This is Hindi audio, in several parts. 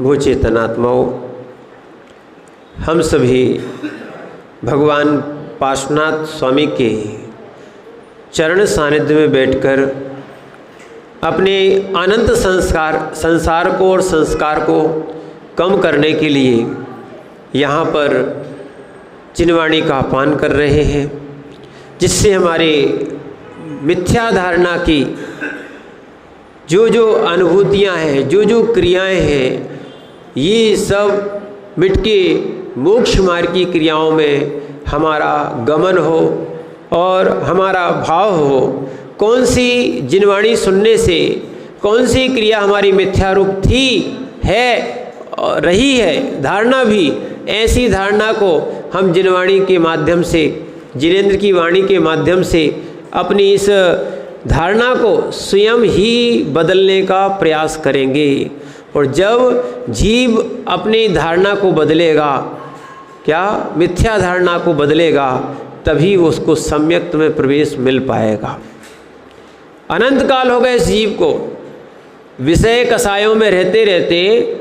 भूचेतनात्माओं, हम सभी भगवान पार्श्वनाथ स्वामी के चरण सानिध्य में बैठकर अपने अनंत संसार को और संस्कार को कम करने के लिए यहाँ पर चिन्हवाणी का पान कर रहे हैं, जिससे हमारे मिथ्या धारणा की जो जो अनुभूतियाँ हैं, जो जो क्रियाएं हैं, ये सब मिट के मोक्ष मार्ग की क्रियाओं में हमारा गमन हो और हमारा भाव हो। कौन सी जिनवाणी सुनने से कौन सी क्रिया हमारी मिथ्या रूप थी, है, रही है, धारणा भी, ऐसी धारणा को हम जिनवाणी के माध्यम से, जिनेंद्र की वाणी के माध्यम से अपनी इस धारणा को स्वयं ही बदलने का प्रयास करेंगे। और जब जीव अपनी धारणा को बदलेगा, क्या मिथ्या धारणा को बदलेगा, तभी उसको सम्यक्त में प्रवेश मिल पाएगा। अनंत काल हो गए इस जीव को, विषय कसायों में रहते रहते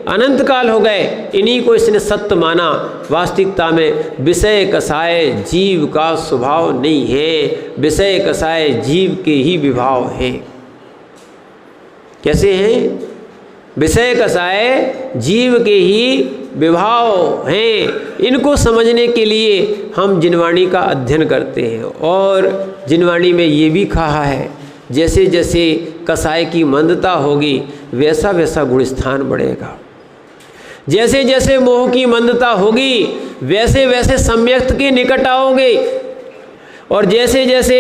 अनंत काल हो गए, इन्हीं को इसने सत्य माना। वास्तविकता में विषय कसाय जीव का स्वभाव नहीं है, विषय कसाय जीव के ही विभाव हैं। कैसे हैं? विषय कसाय जीव के ही विभाव हैं। इनको समझने के लिए हम जिनवाणी का अध्ययन करते हैं। और जिनवाणी में ये भी कहा है, जैसे जैसे कसाय की मंदता होगी वैसा वैसा गुणस्थान बढ़ेगा। जैसे जैसे मोह की मंदता होगी वैसे वैसे सम्यक्त के निकट आओगे। और जैसे जैसे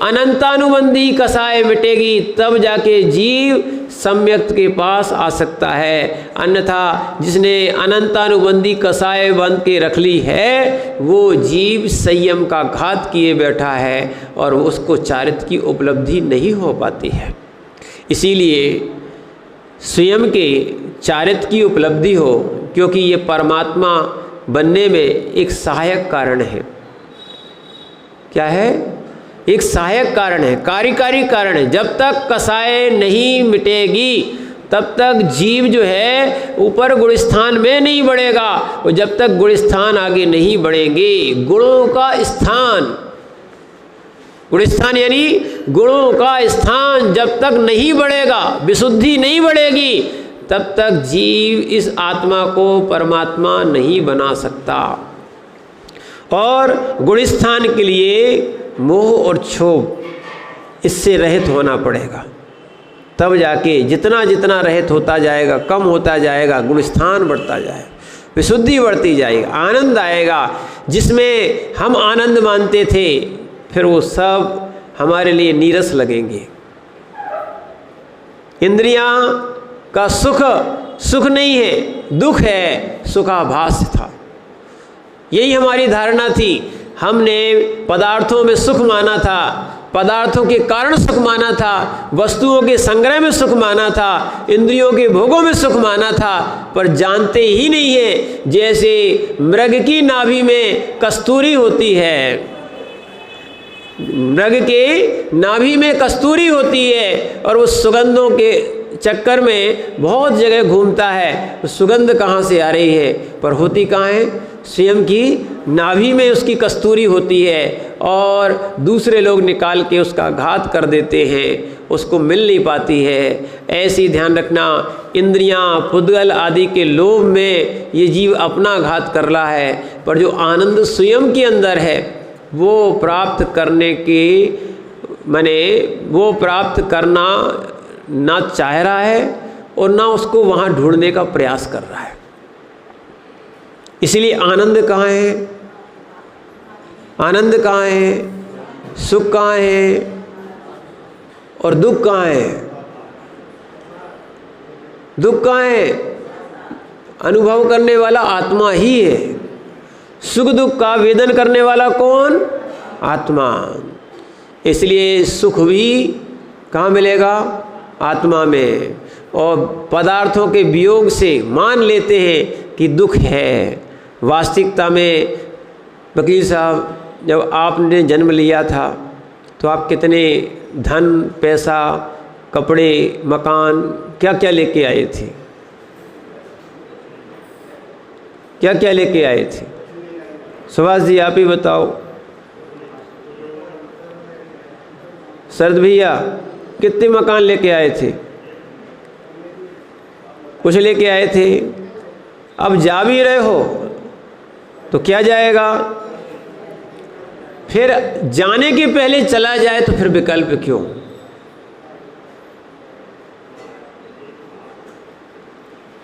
अनंतानुबंधी कसाय मिटेगी तब जाके जीव सम्यक्त के पास आ सकता है। अन्यथा जिसने अनंतानुबंधी कसाय बंद के रख ली है वो जीव संयम का घात किए बैठा है और उसको चारित्र की उपलब्धि नहीं हो पाती है। इसीलिए स्वयं के चारित्र की उपलब्धि हो, क्योंकि ये परमात्मा बनने में एक सहायक कारण है। क्या है? एक सहायक कारण है, कार्यकारी कारण है। जब तक कसाय नहीं मिटेगी तब तक जीव जो है ऊपर गुणस्थान में नहीं बढ़ेगा। और जब तक गुणस्थान आगे नहीं बढ़ेंगे, गुणों का स्थान, गुणस्थान यानी गुणों का स्थान जब तक नहीं बढ़ेगा, विशुद्धि नहीं बढ़ेगी, तब तक जीव इस आत्मा को परमात्मा नहीं बना सकता। और गुणस्थान के लिए मोह और क्षोभ इससे रहित होना पड़ेगा। तब जाके जितना जितना रहित होता जाएगा, कम होता जाएगा, गुणस्थान बढ़ता जाएगा, विशुद्धि बढ़ती जाएगी, आनंद आएगा। जिसमें हम आनंद मानते थे फिर वो सब हमारे लिए नीरस लगेंगे। इंद्रियां का सुख सुख नहीं है, दुख है, सुखाभास था। यही हमारी धारणा थी। हमने पदार्थों में सुख माना था, पदार्थों के कारण सुख माना था, वस्तुओं के संग्रह में सुख माना था, इंद्रियों के भोगों में सुख माना था, पर जानते ही नहीं है जैसे मृग की नाभि में कस्तूरी होती है, मृग के नाभि में कस्तूरी होती है और वो सुगंधों के चक्कर में बहुत जगह घूमता है। सुगंध कहाँ से आ रही है, पर होती कहाँ है? स्वयं की नाभि में उसकी कस्तूरी होती है और दूसरे लोग निकाल के उसका घात कर देते हैं, उसको मिल नहीं पाती है। ऐसी ध्यान रखना, इंद्रियां, पुद्गल आदि के लोभ में ये जीव अपना घात कर रहा है, पर जो आनंद स्वयं के अंदर है वो प्राप्त करने की माने वो प्राप्त करना ना चाह रहा है और ना उसको वहाँ ढूंढने का प्रयास कर रहा है। इसलिए आनंद कहाँ है? आनंद कहाँ है? सुख कहाँ है? और दुख कहाँ है? दुख कहाँ है? अनुभव करने वाला आत्मा ही है। सुख दुख का वेदन करने वाला कौन? आत्मा। इसलिए सुख भी कहाँ मिलेगा? आत्मा में। और पदार्थों के वियोग से मान लेते हैं कि दुख है। वास्तविकता में वकील साहब, जब आपने जन्म लिया था तो आप कितने धन, पैसा, कपड़े, मकान, क्या क्या लेके आए थे? क्या क्या लेके आए थे? सुभाष जी आप ही बताओ। शरद भैया कितने मकान लेके आए थे? कुछ लेके आए थे। अब जा भी रहे हो तो क्या जाएगा? फिर जाने के पहले चला जाए तो फिर विकल्प क्यों?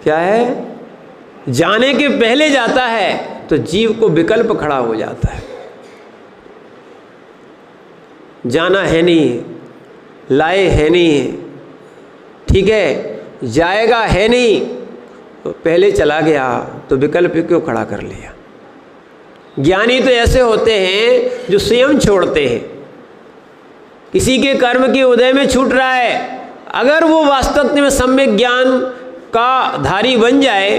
क्या है? जाने के पहले जाता है तो जीव को विकल्प खड़ा हो जाता है। जाना है नहीं, लाए है नहीं, ठीक है, जाएगा है नहीं, तो पहले चला गया तो विकल्प क्यों खड़ा कर लिया? ज्ञानी तो ऐसे होते हैं जो स्वयं छोड़ते हैं। किसी के कर्म के उदय में छूट रहा है, अगर वो वास्तव में सम्यक ज्ञान का धारी बन जाए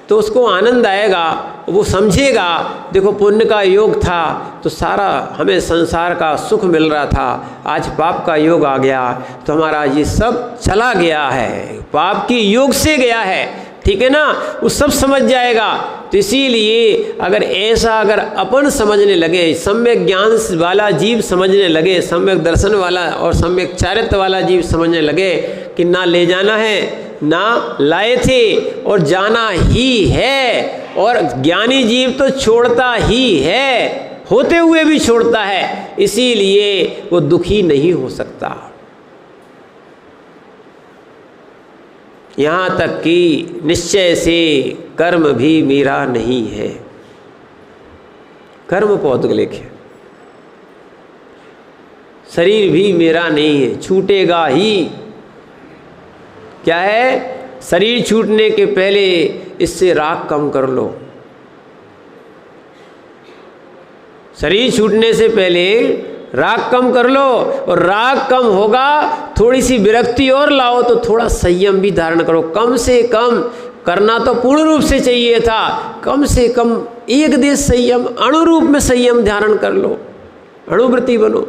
तो उसको आनंद आएगा, वो समझेगा देखो पुण्य का योग था तो सारा हमें संसार का सुख मिल रहा था, आज पाप का योग आ गया तो हमारा ये सब चला गया है, पाप की योग से गया है, ठीक है ना, वो सब समझ जाएगा। तो इसीलिए अगर अपन समझने लगे, सम्यक ज्ञान वाला जीव समझने लगे, सम्यक दर्शन वाला और सम्यक चारित्र वाला जीव समझने लगे कि ना ले जाना है ना लाए थे और जाना ही है, और ज्ञानी जीव तो छोड़ता ही है, होते हुए भी छोड़ता है, इसीलिए वो दुखी नहीं हो सकता। यहाँ तक कि निश्चय से कर्म भी मेरा नहीं है, कर्म पौद्गलिक है, शरीर भी मेरा नहीं है, छूटेगा ही। क्या है? शरीर छूटने के पहले इससे राग कम कर लो। शरीर छूटने से पहले राग कम कर लो, और राग कम होगा थोड़ी सी विरक्ति और लाओ तो थोड़ा संयम भी धारण करो। कम से कम करना तो पूर्ण रूप से चाहिए था, कम से कम एक देश संयम, अणुरूप में संयम धारण कर लो, अणुव्रती बनो।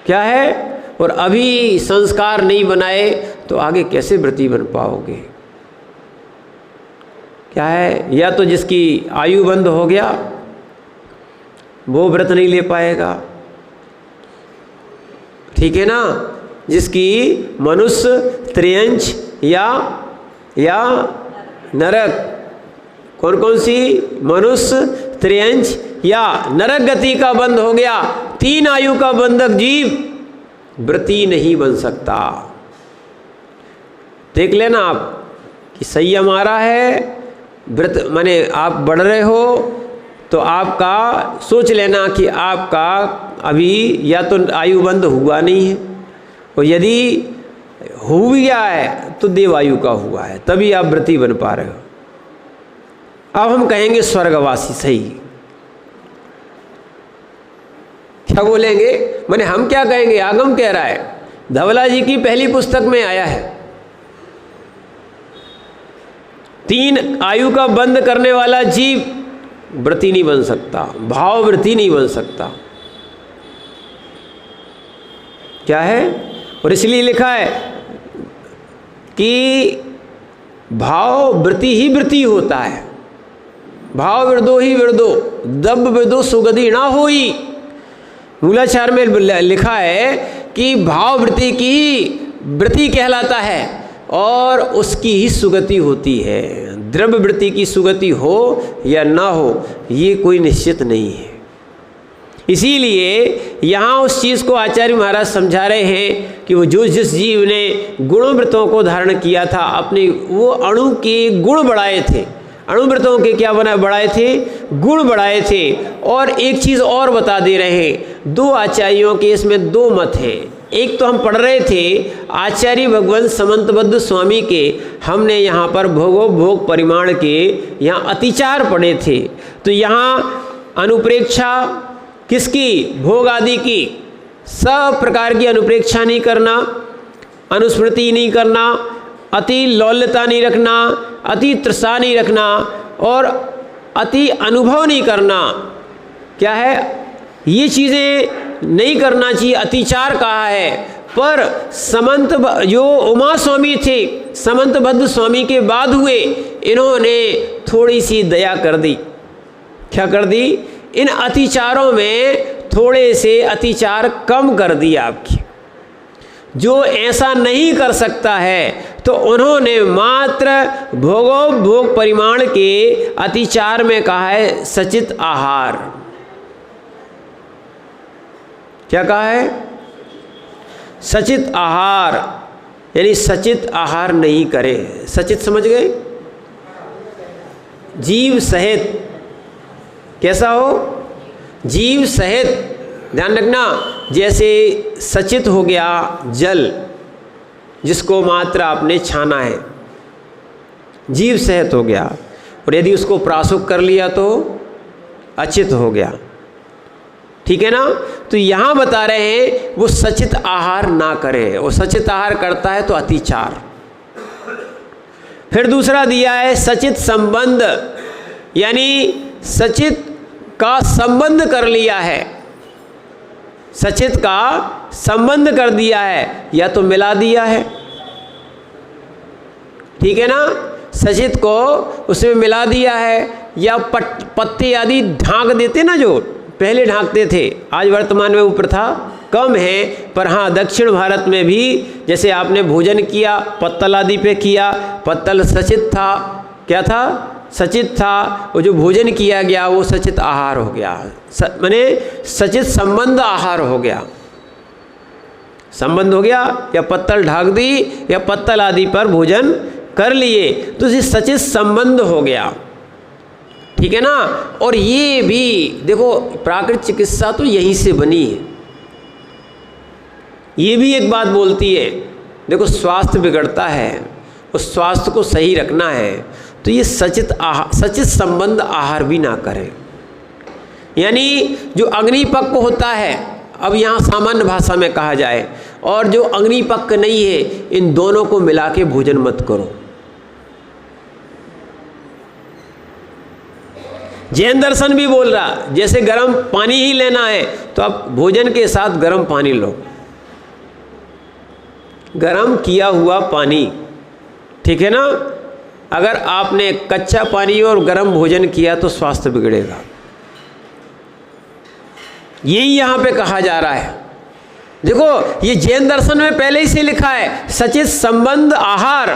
क्या है? और अभी संस्कार नहीं बनाए तो आगे कैसे व्रती बन पाओगे? क्या है? या तो जिसकी आयु बंद हो गया वो व्रत नहीं ले पाएगा, ठीक है ना, जिसकी मनुष्य, त्रियंच या नरक, कौन कौन सी? मनुष्य, त्रियंच या नरक गति का बंद हो गया, 3 आयु का बंधक जीव व्रती नहीं बन सकता। देख लेना आप कि संयम आ रहा है, व्रत माने आप बढ़ रहे हो तो आपका सोच लेना कि आपका अभी या तो आयु बंद हुआ नहीं है, और यदि हो गया है तो देवायु का हुआ है, तभी आप व्रती बन पा रहे हो। अब हम कहेंगे स्वर्गवासी, सही क्या बोलेंगे? माने हम क्या कहेंगे? आगम कह रहा है, धवला जी की पहली पुस्तक में आया है, 3 आयु का बंद करने वाला जीव व्रती नहीं बन सकता, भाव व्रती नहीं बन सकता। क्या है? और इसलिए लिखा है कि भाव व्रती ही व्रती होता है, भाव वृद्धो ही वृद्धो, दब वृद्धो सुगति ना होई। मूलाचार में लिखा है कि भाव वृत्ति की वृत्ति कहलाता है और उसकी ही सुगति होती है। द्रव्य वृत्ति की सुगति हो या ना हो ये कोई निश्चित नहीं है। इसीलिए यहाँ उस चीज़ को आचार्य महाराज समझा रहे हैं कि वो जिस जीव ने गुणव्रतों को धारण किया था, अपने वो अणु के गुण बढ़ाए थे, अणुव्रतों के क्या बढ़ाए थे? गुण बढ़ाए थे। और एक चीज़ और बता दे रहे हैं, 2 आचार्यों के इसमें 2 मत हैं। एक तो हम पढ़ रहे थे आचार्य भगवंत समंतबद्ध स्वामी के, हमने यहाँ पर भोग परिमाण के यहाँ अतिचार पढ़े थे। तो यहाँ अनुप्रेक्षा किसकी? भोग आदि की, सब प्रकार की अनुप्रेक्षा नहीं करना, अनुस्मृति नहीं करना, अति लौल्यता नहीं रखना, अति तृषा नहीं रखना और अति अनुभव नहीं करना। क्या है? ये चीज़ें नहीं करना चाहिए, अतिचार कहा है। पर जो उमा स्वामी थे, समंतभद्र स्वामी के बाद हुए, इन्होंने थोड़ी सी दया कर दी। क्या कर दी? इन अतिचारों में थोड़े से अतिचार कम कर दिए आपकी। जो ऐसा नहीं कर सकता है तो उन्होंने मात्र भोग परिमाण के अतिचार में कहा है सचित आहार। क्या कहा है? सचित आहार, यानी सचित आहार नहीं करे। सचित समझ गए? जीव सहित। कैसा हो? जीव सहित। ध्यान रखना, जैसे सचित हो गया जल, जिसको मात्र आपने छाना है, जीव सहित हो गया। और यदि उसको प्रासुक कर लिया तो अचित हो गया। ठीक है ना? तो यहाँ बता रहे हैं वो सचित आहार ना करे। वो सचित आहार करता है तो अतिचार। फिर दूसरा दिया है सचित संबंध, यानी सचित का संबंध कर लिया है, सचित का संबंध कर दिया है या तो मिला दिया है। ठीक है ना? सचित को उसमें मिला दिया है, या पत्ते आदि ढांक देते ना, जो पहले ढांकते थे। आज वर्तमान में वो प्रथा कम है, पर हाँ दक्षिण भारत में भी जैसे आपने भोजन किया पत्तल आदि पे किया, पत्तल सचित था। क्या था? सचित था। वो जो भोजन किया गया वो सचित आहार हो गया, माने सचित संबंध आहार हो गया। संबंध हो गया, या पत्तल ढाक दी या पत्तल आदि पर भोजन कर लिए तो ये सचित संबंध हो गया। ठीक है ना? और ये भी देखो, प्राकृतिक चिकित्सा तो यहीं से बनी है। ये भी एक बात बोलती है, देखो स्वास्थ्य बिगड़ता है, उस स्वास्थ्य को सही रखना है तो ये सचित संबंध आहार भी ना करें। यानी जो अग्निपक्व होता है, अब यहाँ सामान्य भाषा में कहा जाए, और जो अग्निपक्व नहीं है, इन दोनों को मिला के भोजन मत करो। जैन दर्शन भी बोल रहा, जैसे गर्म पानी ही लेना है तो आप भोजन के साथ गर्म पानी लो, गर्म किया हुआ पानी। ठीक है ना? अगर आपने कच्चा पानी और गर्म भोजन किया तो स्वास्थ्य बिगड़ेगा। यही यहाँ पे कहा जा रहा है। देखो ये जैन दर्शन में पहले ही से लिखा है, सचित संबंध आहार।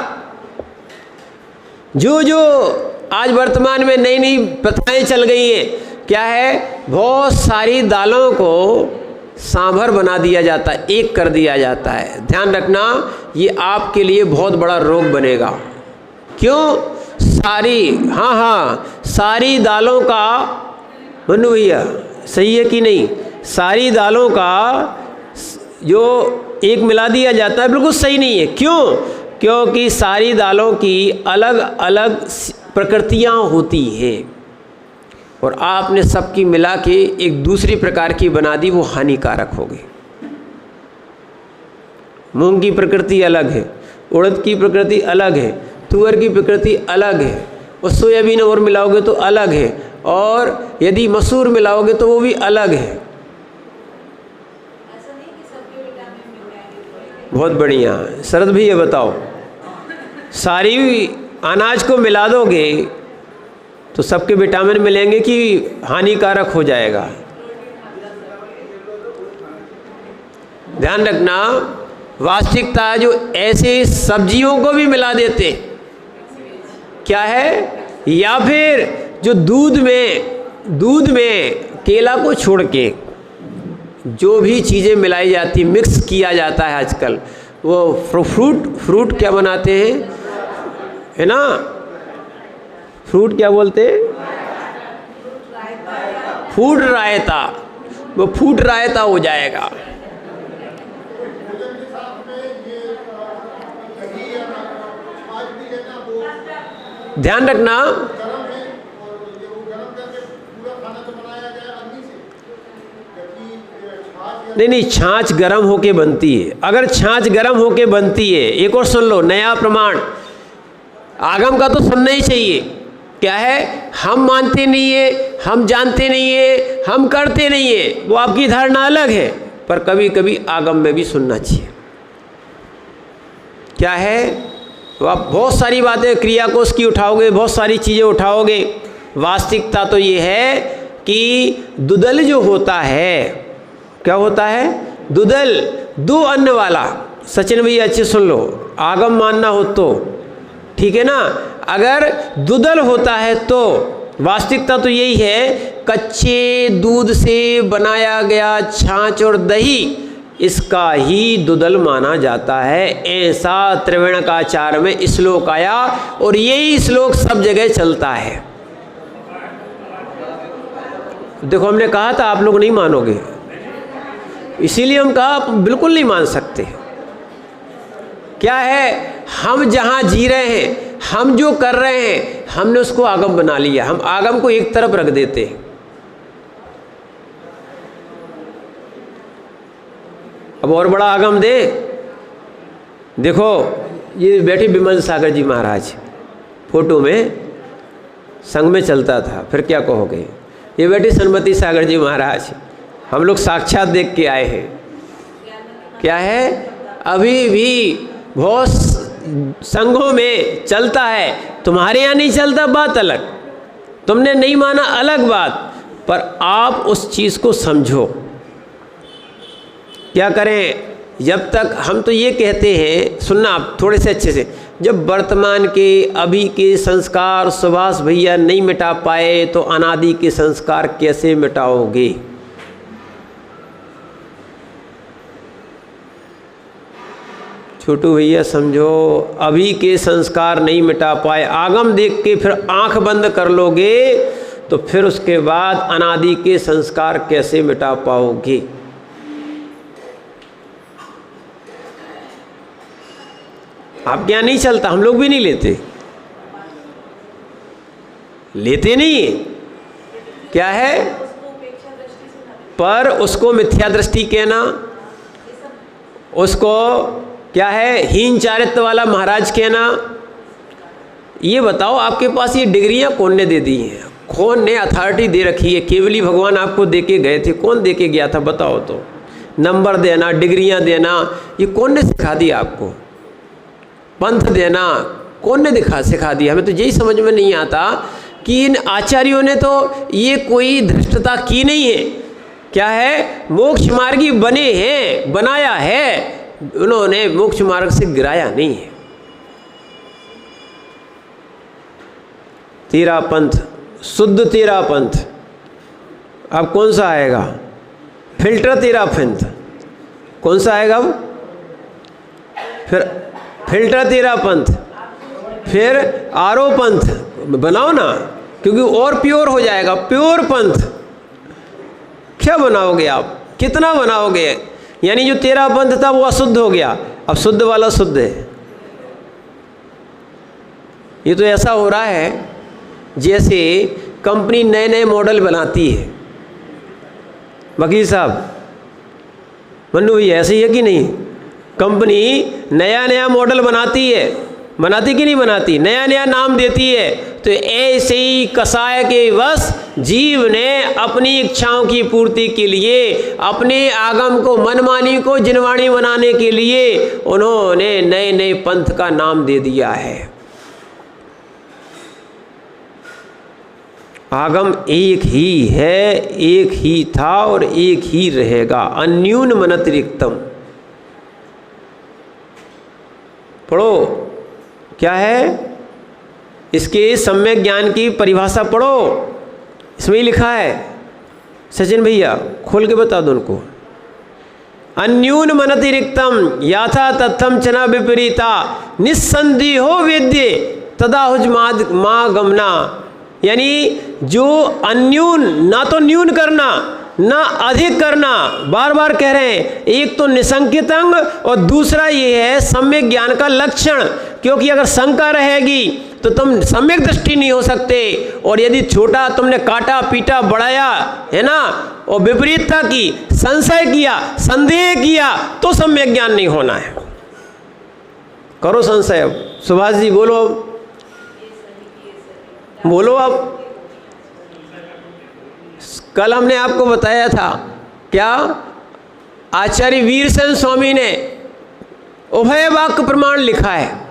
जो आज वर्तमान में नई नई प्रथाएं चल गई हैं, क्या है? बहुत सारी दालों को सांभर बना दिया जाता है, एक कर दिया जाता है। ध्यान रखना, ये आपके लिए बहुत बड़ा रोग बनेगा। क्यों? सारी दालों का, मनु भैया सही है कि नहीं? सारी दालों का जो एक मिला दिया जाता है, बिल्कुल सही नहीं है। क्यों? क्योंकि सारी दालों की अलग अलग प्रकृतियां होती हैं, और आपने सबकी मिला के एक दूसरी प्रकार की बना दी, वो हानिकारक हो गई। मूंग की प्रकृति अलग है, उड़द की प्रकृति अलग है, तुअर की प्रकृति अलग है, और सोयाबीन और मिलाओगे तो अलग है, और यदि मसूर मिलाओगे तो वो भी अलग है। बहुत बढ़िया। शरद भी ये बताओ, सारी अनाज को मिला दोगे तो सबके विटामिन मिलेंगे कि हानिकारक हो जाएगा? ध्यान रखना, वास्तविकता जो ऐसे सब्जियों को भी मिला देते, क्या है? या फिर जो दूध में केला को छोड़ के जो भी चीज़ें मिलाई जाती, मिक्स किया जाता है आजकल, वो फ्रूट क्या बनाते हैं, है ना? फ्रूट क्या बोलते हैं? फूड रायता। वो फूड रायता हो जाएगा। ध्यान रखना, नहीं, छाछ गर्म होके बनती है। अगर छाछ गर्म होके बनती है, एक और सुन लो, नया प्रमाण, आगम का तो सुनना ही चाहिए। क्या है? हम मानते नहीं है, हम जानते नहीं है, हम करते नहीं है, वो आपकी धारणा अलग है, पर कभी कभी आगम में भी सुनना चाहिए। क्या है? तो आप बहुत सारी बातें क्रिया कोष की उठाओगे, बहुत सारी चीज़ें उठाओगे। वास्तविकता तो ये है कि दुदल जो होता है, क्या होता है? दुदल, दो अन्न वाला। सचिन भैया अच्छे सुन लो, आगम मानना हो तो ठीक है ना। अगर दुदल होता है तो वास्तविकता तो यही है, कच्चे दूध से बनाया गया छाछ और दही, इसका ही दुदल माना जाता है। ऐसा त्रिवेणकाचार्य में श्लोक आया और यही श्लोक सब जगह चलता है। देखो, हमने कहा था आप लोग नहीं मानोगे, इसीलिए हम कहा आप बिल्कुल नहीं मान सकते। क्या है? हम जहाँ जी रहे हैं, हम जो कर रहे हैं, हमने उसको आगम बना लिया। हम आगम को एक तरफ रख देते हैं। अब और बड़ा आगम दे, देखो ये बैठे विमल सागर जी महाराज, फोटो में संग में चलता था, फिर क्या कहोगे। ये बैठे सन्मति सागर जी महाराज, हम लोग साक्षात देख के आए हैं। क्या है? अभी भी बहुत संघों में चलता है, तुम्हारे यहाँ नहीं चलता, बात अलग, तुमने नहीं माना अलग बात, पर आप उस चीज़ को समझो। क्या करें? जब तक हम तो ये कहते हैं, सुनना आप थोड़े से अच्छे से, जब वर्तमान के अभी के संस्कार सुभाष भैया नहीं मिटा पाए तो अनादि के संस्कार कैसे मिटाओगे? छोटू भैया समझो, अभी के संस्कार नहीं मिटा पाए, आगम देख के फिर आंख बंद कर लोगे तो फिर उसके बाद अनादि के संस्कार कैसे मिटा पाओगे? आपके यहाँ नहीं चलता, हम लोग भी नहीं लेते नहीं। क्या है? पर उसको मिथ्या दृष्टि कहना, उसको क्या है, हीन चारित्य वाला महाराज कहना। ये बताओ, आपके पास ये डिग्रियां कौन ने दे दी हैं? कौन ने अथॉरिटी दे रखी है? केवली भगवान आपको दे के गए थे, कौन दे के गया था बताओ तो? नंबर देना, डिग्रियां देना, ये कौन ने सिखा दिया आपको? पंथ देना कौन ने सिखा दिया? हमें तो यही समझ में नहीं आता कि इन आचार्यों ने तो ये कोई धृष्टता की नहीं है। क्या है? मोक्ष मार्गी बने हैं, बनाया है, उन्होंने मोक्ष मार्ग से गिराया नहीं है। तेरा पंथ, शुद्ध तेरा पंथ, अब कौन सा आएगा? फिल्टर तेरा पंथ कौन सा आएगा? अब फिर फिल्टर तेरा पंथ, फिर आरो पंथ बनाओ ना, क्योंकि और प्योर हो जाएगा। प्योर पंथ क्या बनाओगे आप? कितना बनाओगे? यानी जो तेरा पंथ था वो अशुद्ध हो गया, अब शुद्ध वाला शुद्ध है। ये तो ऐसा हो रहा है जैसे कंपनी नए नए मॉडल बनाती है। वकील साहब, मन्नू भैया, ऐसे ही है कि नहीं? कंपनी नया नया मॉडल बनाती है, बनाती कि नहीं बनाती? नया नया नाम देती है। तो ऐसे ही कसाय के वश जीव ने अपनी इच्छाओं की पूर्ति के लिए, अपने आगम को, मनमानी को जिनवाणी बनाने के लिए उन्होंने नए नए पंथ का नाम दे दिया है। आगम एक ही है, एक ही था और एक ही रहेगा। अन्यून मनतिरिक्तम। पढ़ो, क्या है? इसके सम्यक ज्ञान की परिभाषा पढ़ो, इसमें ही लिखा है। सचिन भैया खोल के बता दो उनको। अन्यून मनतिरिक्तम याथा तथम चना विपरीता निस्संदेहो वेद्य तदा हुज माँ गमना। यानी जो अन्यून, ना तो न्यून करना ना अधिक करना, बार बार कह रहे हैं। एक तो निशंकित अंग और दूसरा ये है सम्यक ज्ञान का लक्षण। क्योंकि अगर शंका रहेगी तो तुम सम्यक दृष्टि नहीं हो सकते, और यदि छोटा तुमने काटा पीटा बढ़ाया है ना, और विपरीतता की, संशय किया, संदेह किया, तो सम्यक ज्ञान नहीं होना है। करो संशय। अब सुभाष जी बोलो, बोलो। अब कल हमने आपको बताया था क्या, आचार्य वीरसेन स्वामी ने उभय वाक्य प्रमाण लिखा है।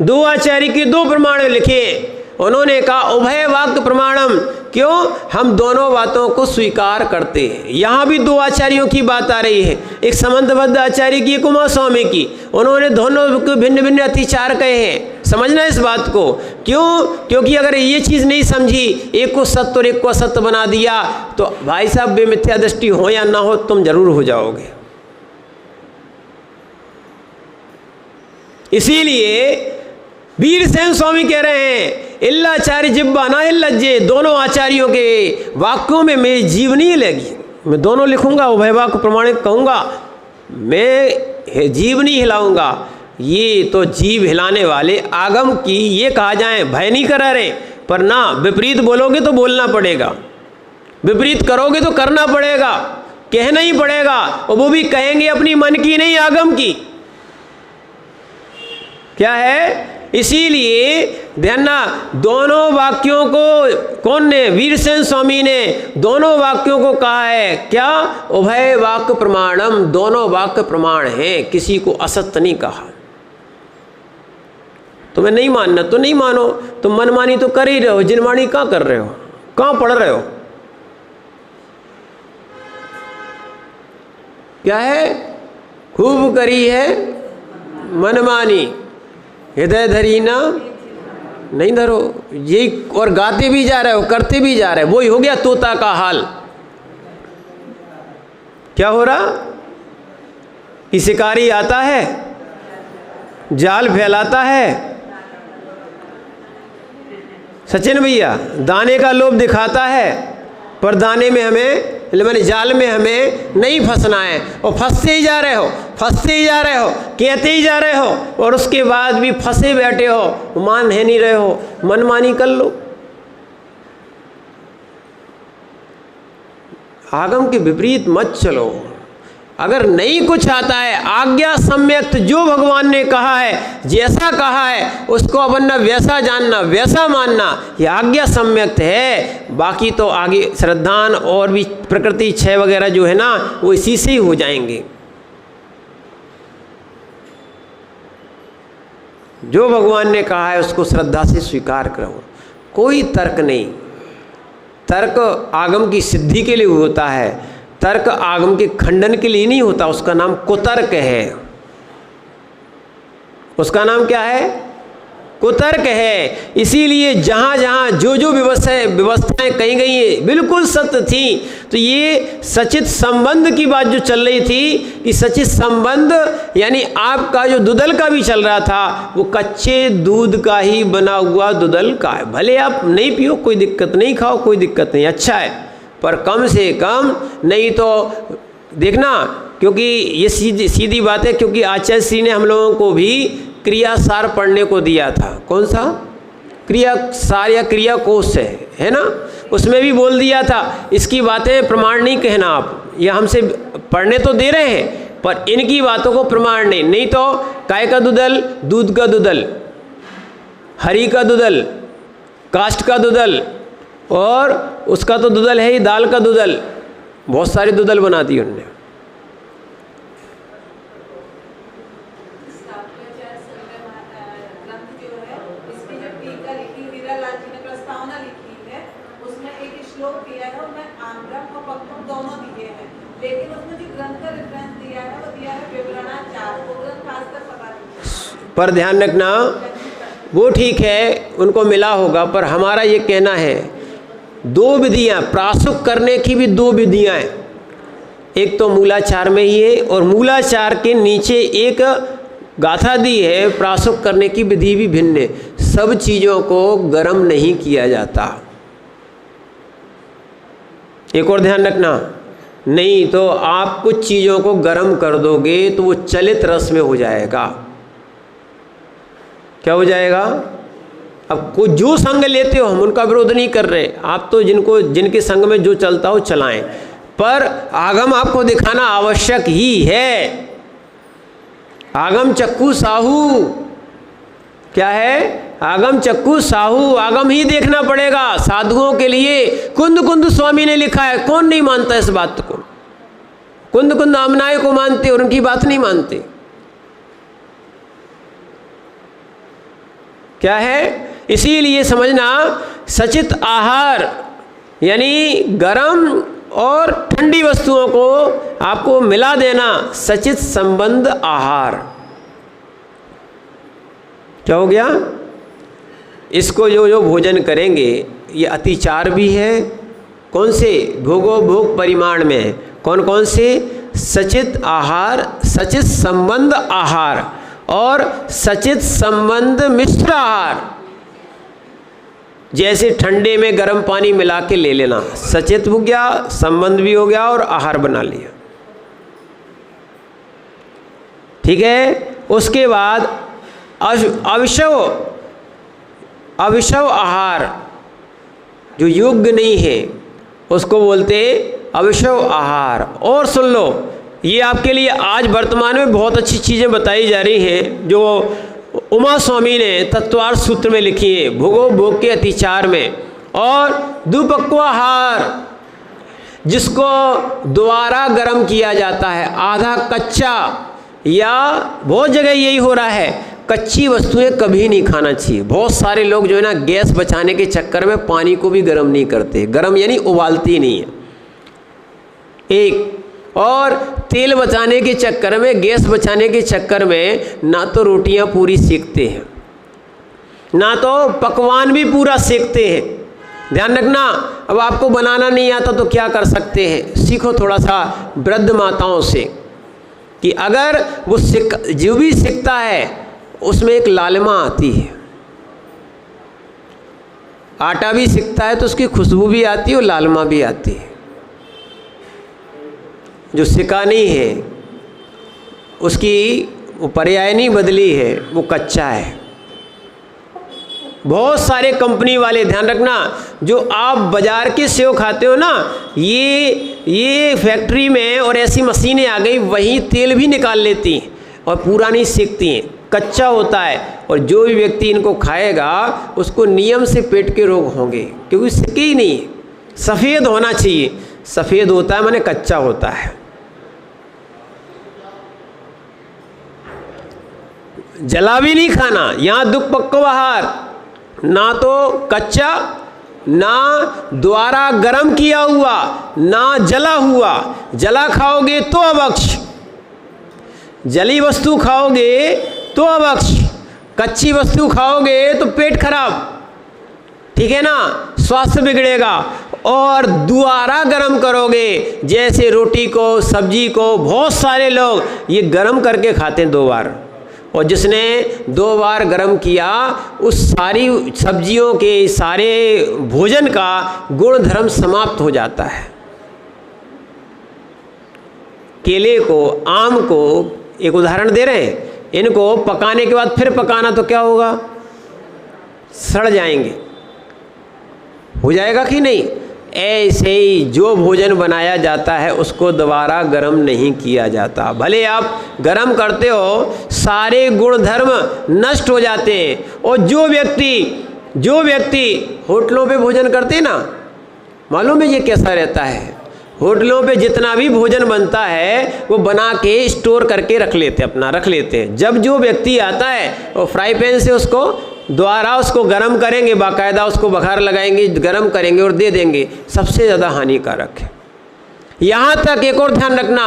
दो आचार्य के दो प्रमाण लिखे, उन्होंने कहा उभय वाक्य प्रमाणम, क्यों? हम दोनों बातों को स्वीकार करते हैं। यहाँ भी दो आचार्यों की बात आ रही है, एक समंतबद्ध आचार्य की, एक उमा स्वामी की। उन्होंने दोनों को भिन्न भिन्न अतिचार कहे हैं। समझना इस बात को, क्यों? क्योंकि अगर ये चीज़ नहीं समझी, एक को सत्य और एक को असत्य बना दिया, तो भाई साहब बेमिथ्या दृष्टि हो या ना हो, तुम जरूर हो जाओगे। इसीलिए वीरसेन स्वामी कह रहे हैं इल्लाचार्य जिब्बा ना लज्जे, दोनों आचार्यों के वाक्यों में मेरी जीव नहीं लगी। मैं दोनों लिखूंगा, उभय वाक्य प्रमाणित कहूँगा, मैं जीव नहीं हिलाऊंगा। ये तो जीव हिलाने वाले आगम की ये कहा जाए भय नहीं करा रहे, पर ना विपरीत बोलोगे तो बोलना पड़ेगा, विपरीत करोगे तो करना पड़ेगा, कहना ही पड़ेगा। और वो भी कहेंगे अपनी मन की नहीं, आगम की। क्या है? इसीलिए ध्यान ना, दोनों वाक्यों को कौन ने? वीरसेन स्वामी ने दोनों वाक्यों को कहा है क्या? उभय वाक्य प्रमाणम, दोनों वाक्य प्रमाण हैं, किसी को असत्य नहीं कहा। तुम्हें नहीं मानना तो नहीं मानो, तुम मनमानी तो कर ही रहे हो, जिनवाणी कहाँ कर रहे हो, कहाँ पढ़ रहे हो? क्या है? खूब करी है मनमानी, हृदय धरी ना नहीं धरो। यही, और गाते भी जा रहे हो, करते भी जा रहे हो, वही हो गया तोता का हाल। क्या हो रहा कि शिकारी आता है, जाल फैलाता है, सचिन भैया दाने का लोभ दिखाता है, पर दाने में हमें, मैंने जाल में हमें नहीं फंसना है, और फंसते ही जा रहे हो, फंसते ही जा रहे हो, कहते ही जा रहे हो, और उसके बाद भी फंसे बैठे हो, मान है नहीं रहे हो, मनमानी कर लो। आगम के विपरीत मत चलो। अगर नहीं कुछ आता है, आज्ञा सम्यक्त जो भगवान ने कहा है, जैसा कहा है उसको अपन न वैसा जानना, वैसा मानना, ये आज्ञा सम्यक्त है। बाकी तो आगे श्रद्धान और भी प्रकृति क्षय वगैरह जो है ना, वो इसी से ही हो जाएंगे। जो भगवान ने कहा है उसको श्रद्धा से स्वीकार करो, कोई तर्क नहीं। तर्क आगम की सिद्धि के लिए होता है, तर्क आगम के खंडन के लिए नहीं होता, उसका नाम कुतर्क है। उसका नाम क्या है? कुतर्क है। इसीलिए जहाँ जहाँ जो जो व्यवस्थाएं कही गई हैं बिल्कुल सत्य थी। तो ये सचित संबंध की बात जो चल रही थी कि सचित संबंध यानी आपका जो दुदल का भी चल रहा था, वो कच्चे दूध का ही बना हुआ दुदल का है। भले आप नहीं पियो कोई दिक्कत नहीं, खाओ कोई दिक्कत नहीं, अच्छा है, पर कम से कम नहीं तो देखना, क्योंकि ये सीधी बात है। क्योंकि आचार्य श्री ने हम लोगों को भी क्रियासार पढ़ने को दिया था। कौन सा? क्रियासार या क्रिया कोश है ना, उसमें भी बोल दिया था इसकी बातें प्रमाण नहीं कहना आप। ये हमसे पढ़ने तो दे रहे हैं पर इनकी बातों को प्रमाण नहीं तो काय का दुदल, दूध का दुदल, हरी का दुदल, काष्ठ का दुदल, और उसका तो दुदल है ही दाल का दुदल, बहुत सारे दुदल बना दिए उन्होंने। पर ध्यान रखना, वो ठीक है उनको मिला होगा, पर हमारा ये कहना है दो विधियाँ, प्रासुक करने की भी दो विधियाँ हैं। एक तो मूलाचार में ही है, और मूलाचार के नीचे एक गाथा दी है, प्रासुक करने की विधि भी भिन्न है। सब चीज़ों को गर्म नहीं किया जाता। एक और ध्यान रखना, नहीं तो आप कुछ चीज़ों को गर्म कर दोगे तो वो चलित रस में हो जाएगा। क्या हो जाएगा? अब कोई जो संग लेते हो, हम उनका विरोध नहीं कर रहे, आप तो जिनके संग में जो चलता हो चलाएं, पर आगम आपको दिखाना आवश्यक ही है। आगम चक्कू साहू क्या है? आगम चक्कू साहू, आगम ही देखना पड़ेगा साधुओं के लिए। कुंद स्वामी ने लिखा है, कौन नहीं मानता इस बात को? कुंद आमनाय को मानते और उनकी बात नहीं मानते। क्या है? इसीलिए समझना, सचित आहार यानी गरम और ठंडी वस्तुओं को आपको मिला देना, सचित संबंध आहार। क्या हो गया? इसको जो जो भोजन करेंगे ये अतिचार भी है। कौन से? भोगो भोग परिमाण में। कौन कौन से? सचित आहार, सचित संबंध आहार और सचित संबंध मिश्र आहार। जैसे ठंडे में गर्म पानी मिला के ले लेना, सचेत हो गया, संबंध भी हो गया और आहार बना लिया। ठीक है। उसके बाद अविषव आहार जो योग्य नहीं है उसको बोलते अविषव आहार। और सुन लो, ये आपके लिए आज वर्तमान में बहुत अच्छी चीज़ें बताई जा रही हैं जो उमा स्वामी ने तत्वार्थ सूत्र में लिखी है, भोगो भोग के अतिचार में। और दुपक्वाहार जिसको दोबारा गर्म किया जाता है, आधा कच्चा, या बहुत जगह यही हो रहा है, कच्ची वस्तुएं कभी नहीं खाना चाहिए। बहुत सारे लोग जो है ना गैस बचाने के चक्कर में पानी को भी गर्म नहीं करते, गर्म यानी उबालती नहीं है एक, और तेल बचाने के चक्कर में, गैस बचाने के चक्कर में ना तो रोटियां पूरी सेकते हैं ना तो पकवान भी पूरा सेकते हैं। ध्यान रखना, अब आपको बनाना नहीं आता तो क्या कर सकते हैं, सीखो थोड़ा सा वृद्ध माताओं से कि अगर वो जो भी सीखता है उसमें एक लालिमा आती है। आटा भी सीखता है तो उसकी खुशबू भी आती है और लालिमा भी आती है। जो सिका नहीं है उसकी वो पर्याय नहीं बदली है, वो कच्चा है। बहुत सारे कंपनी वाले, ध्यान रखना, जो आप बाजार के सेव खाते हो ना, ये फैक्ट्री में और ऐसी मशीनें आ गई, वही तेल भी निकाल लेती हैं और पूरा नहीं सेकती हैं, कच्चा होता है। और जो भी व्यक्ति इनको खाएगा उसको नियम से पेट के रोग होंगे, क्योंकि सिके ही नहीं है। सफ़ेद होना चाहिए, सफ़ेद होता है माने कच्चा होता है। जला भी नहीं खाना, यहाँ दुपक्वाहार, ना तो कच्चा ना द्वारा गर्म किया हुआ ना जला हुआ। जला खाओगे तो अभक्ष, जली वस्तु खाओगे तो अभक्ष, कच्ची वस्तु खाओगे तो पेट खराब, ठीक है ना, स्वास्थ्य बिगड़ेगा। और दोबारा गर्म करोगे, जैसे रोटी को, सब्जी को, बहुत सारे लोग ये गर्म करके खाते हैं 2 बार, और जिसने 2 बार गर्म किया उस सारी सब्जियों के, सारे भोजन का गुण धर्म समाप्त हो जाता है। केले को, आम को एक उदाहरण दे रहे हैं, इनको पकाने के बाद फिर पकाना तो क्या होगा, सड़ जाएंगे, हो जाएगा कि नहीं। ऐसे ही जो भोजन बनाया जाता है उसको दोबारा गर्म नहीं किया जाता। भले आप गर्म करते हो, सारे गुण धर्म नष्ट हो जाते हैं। और जो व्यक्ति होटलों पे भोजन करते हैं ना, मालूम है ये कैसा रहता है, होटलों पे जितना भी भोजन बनता है वो बना के स्टोर करके रख लेते हैं। जब जो व्यक्ति आता है वो फ्राई पैन से उसको दोबारा उसको गर्म करेंगे, बाकायदा उसको बघार लगाएंगे, गर्म करेंगे और दे देंगे। सबसे ज़्यादा हानिकारक है। यहाँ तक एक और ध्यान रखना,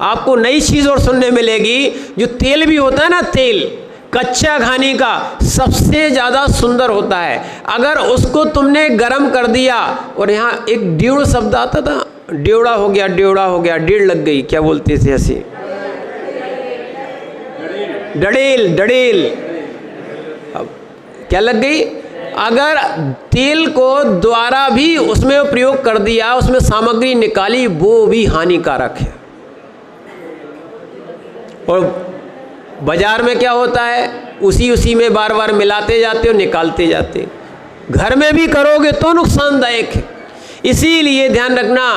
आपको नई चीज़ और सुनने मिलेगी, जो तेल भी होता है ना, तेल कच्चा खाने का सबसे ज़्यादा सुंदर होता है। अगर उसको तुमने गर्म कर दिया, और यहाँ एक ड्यूड़ शब्द आता था, ड्योड़ा हो गया, डेढ़ लग गई, क्या बोलते थे ऐसे, डड़ेल, अब क्या लग गई। अगर तेल को द्वारा भी उसमें प्रयोग कर दिया, उसमें सामग्री निकाली, वो भी हानिकारक है। और बाजार में क्या होता है, उसी में बार बार मिलाते जाते हो, निकालते जाते। घर में भी करोगे तो नुकसानदायक है। इसीलिए ध्यान रखना,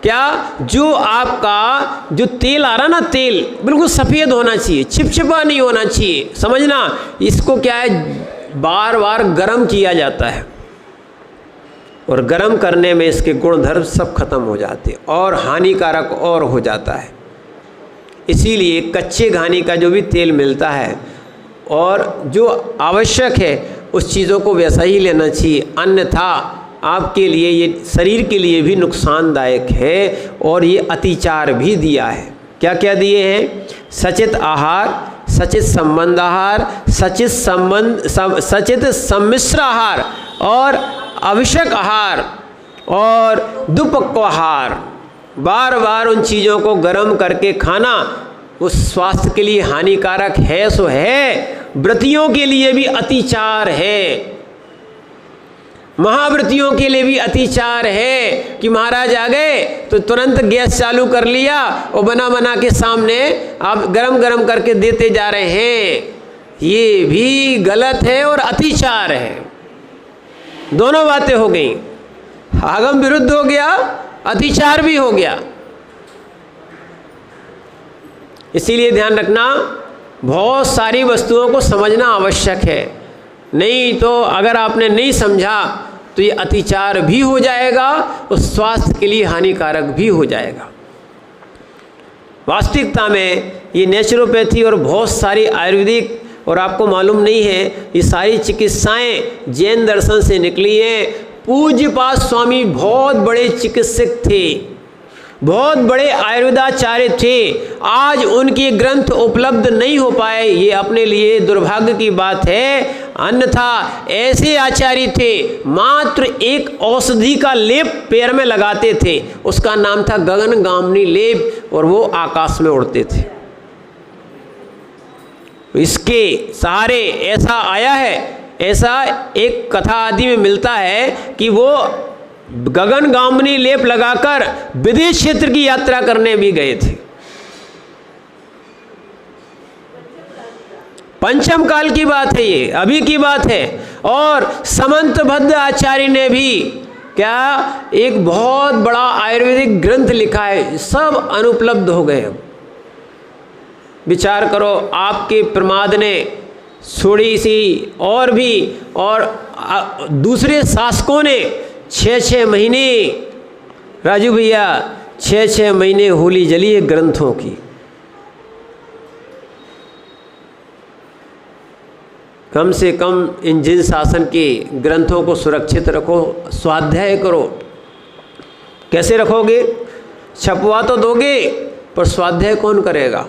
क्या जो आपका जो तेल आ रहा ना, तेल बिल्कुल सफ़ेद होना चाहिए, चिपचिपा नहीं होना चाहिए। समझना, इसको क्या है, बार बार गर्म किया जाता है, और गर्म करने में इसके गुण धर्म सब खत्म हो जाते हैं और हानिकारक और हो जाता है। इसीलिए कच्चे घानी का जो भी तेल मिलता है और जो आवश्यक है उस चीज़ों को वैसा ही लेना चाहिए, अन्यथा आपके लिए ये शरीर के लिए भी नुकसानदायक है। और ये अतिचार भी दिया है। क्या क्या दिए हैं? सचित आहार, सचित संबंध आहार, सचित सम्मिश्र आहार और आवश्यक आहार और दुपक्व आहार। बार बार उन चीज़ों को गर्म करके खाना उस स्वास्थ्य के लिए हानिकारक है सो है, व्रतियों के लिए भी अतिचार है, महाव्रतियों के लिए भी अतिचार है कि महाराज आ गए तो तुरंत गैस चालू कर लिया और बना के सामने आप गरम गरम करके देते जा रहे हैं। ये भी गलत है और अतिचार है। दोनों बातें हो गई, आगम विरुद्ध हो गया, अतिचार भी हो गया। इसीलिए ध्यान रखना, बहुत सारी वस्तुओं को समझना आवश्यक है। नहीं तो अगर आपने नहीं समझा तो ये अतिचार भी हो जाएगा और स्वास्थ्य के लिए हानिकारक भी हो जाएगा। वास्तविकता में ये नेचुरोपैथी और बहुत सारी आयुर्वेदिक, और आपको मालूम नहीं है, ये सारी चिकित्साएं जैन दर्शन से निकली हैं। पूज्यपाद स्वामी बहुत बड़े चिकित्सक थे, बहुत बड़े आयुर्वेदाचार्य थे। आज उनके ग्रंथ उपलब्ध नहीं हो पाए, ये अपने लिए दुर्भाग्य की बात है। अन्यथा ऐसे आचार्य थे, मात्र एक औषधि का लेप पैर में लगाते थे, उसका नाम था गगनगामिनी लेप, और वो आकाश में उड़ते थे। इसके सहारे ऐसा आया है, ऐसा एक कथा आदि में मिलता है कि वो गगनगामिनी लेप लगाकर विदेश क्षेत्र की यात्रा करने भी गए थे। पंचम काल की बात है, ये अभी की बात है। और समंतभद्र आचार्य ने भी क्या एक बहुत बड़ा आयुर्वेदिक ग्रंथ लिखा है, सब अनुपलब्ध हो गए। विचार करो, आपके प्रमाद ने थोड़ी सी और भी, और दूसरे शासकों ने 6-6 महीने, राजू भैया 6-6 महीने होली जली है ग्रंथों की। कम से कम इन जिन शासन के ग्रंथों को सुरक्षित रखो, स्वाध्याय करो। कैसे रखोगे? छपवा तो दोगे, पर स्वाध्याय कौन करेगा?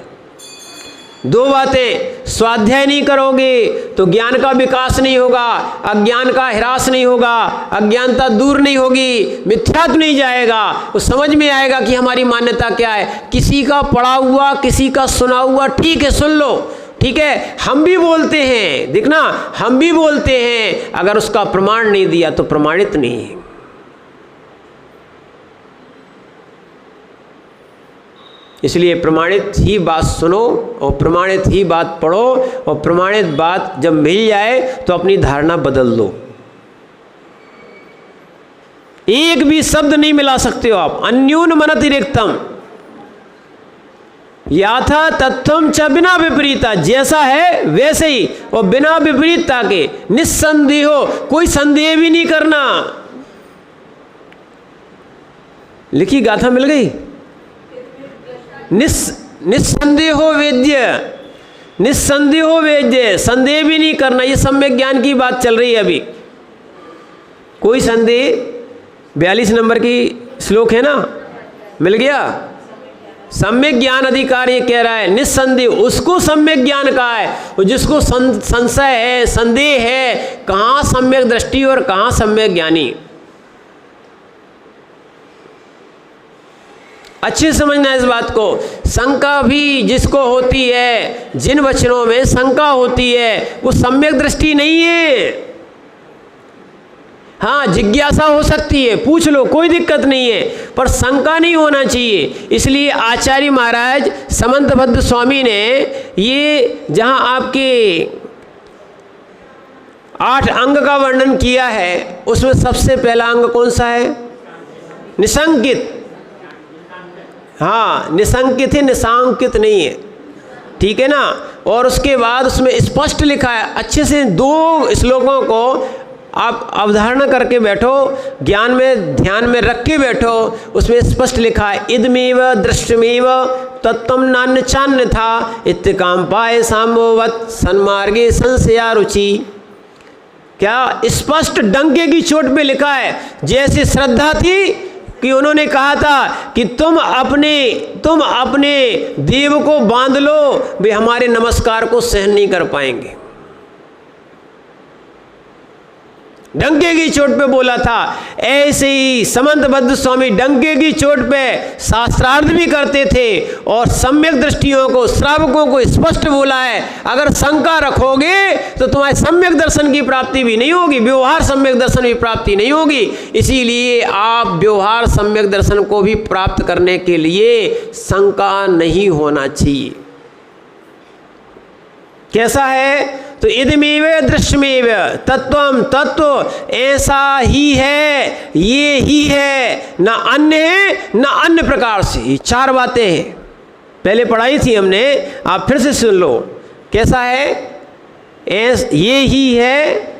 दो बातें, स्वाध्याय नहीं करोगे तो ज्ञान का विकास नहीं होगा, अज्ञान का ह्रास नहीं होगा, अज्ञानता दूर नहीं होगी, मिथ्यात्व नहीं जाएगा। वो समझ में आएगा कि हमारी मान्यता क्या है। किसी का पढ़ा हुआ, किसी का सुना हुआ ठीक है, सुन लो, ठीक है, हम भी बोलते हैं, देखना हम भी बोलते हैं, अगर उसका प्रमाण नहीं दिया तो प्रमाणित नहीं है। इसलिए प्रमाणित ही बात सुनो और प्रमाणित ही बात पढ़ो, और प्रमाणित बात जब मिल जाए तो अपनी धारणा बदल दो। एक भी शब्द नहीं मिला सकते हो आप। अन्यून मनतिरिक्तम याथा तत्वम च बिना विपरीता, जैसा है वैसे ही, और बिना विपरीतता के, निस्संदेह हो, कोई संदेह भी नहीं करना। लिखी गाथा मिल गई। निस्संदेहो वेद्य, निस्संदेहो वेद्य, संदेह भी नहीं करना। ये सम्यक ज्ञान की बात चल रही है अभी। कोई संदेह, 42 नंबर की श्लोक है ना, मिल गया। सम्यक ज्ञान अधिकार ये कह रहा है, निस्संदेह, उसको सम्यक ज्ञान कहा है। और जिसको संशय है, संदेह है, कहाँ सम्यक दृष्टि और कहाँ सम्यक ज्ञानी। अच्छे समझना इस बात को। शंका भी जिसको होती है, जिन वचनों में शंका होती है, वो सम्यक दृष्टि नहीं है। हाँ, जिज्ञासा हो सकती है, पूछ लो, कोई दिक्कत नहीं है, पर शंका नहीं होना चाहिए। इसलिए आचार्य महाराज समंतभद्र स्वामी ने ये जहाँ आपके 8 अंग का वर्णन किया है, उसमें सबसे पहला अंग कौन सा है? निशंकित। हाँ, निशंकित है, निशांकित नहीं है, ठीक है ना। और उसके बाद उसमें स्पष्ट लिखा है, अच्छे से 2 श्लोकों को आप अवधारणा करके बैठो, ज्ञान में ध्यान में रख के बैठो। उसमें स्पष्ट लिखा है, इदमेव दृष्टमेव तत्तम नान्य चान्य था, इत्तकाम पाए साम्भवत सन्मार्गे संशया रुचि। क्या स्पष्ट डंके की चोट पे लिखा है। जैसे श्रद्धा थी कि उन्होंने कहा था कि तुम अपने देव को बांध लो, वे हमारे नमस्कार को सहन नहीं कर पाएंगे। डंके की चोट पे बोला था। ऐसे ही समंतबद्ध स्वामी डंके की चोट पे शास्त्रार्थ भी करते थे और सम्यक दृष्टियों को, श्रावकों को स्पष्ट बोला है, अगर शंका रखोगे तो तुम्हारे सम्यक दर्शन की प्राप्ति भी नहीं होगी, व्यवहार सम्यक दर्शन की प्राप्ति नहीं होगी। इसीलिए आप व्यवहार सम्यक दर्शन को भी प्राप्त करने के लिए शंका नहीं होना चाहिए। कैसा है? तो इदमेव दृश्यमेव तत्वम, तत्व ऐसा ही है, ये ही है, ना अन्य है ना अन्य प्रकार से। ये चार बातें हैं, पहले पढ़ाई थी हमने, आप फिर से सुन लो। कैसा है? ये ही है,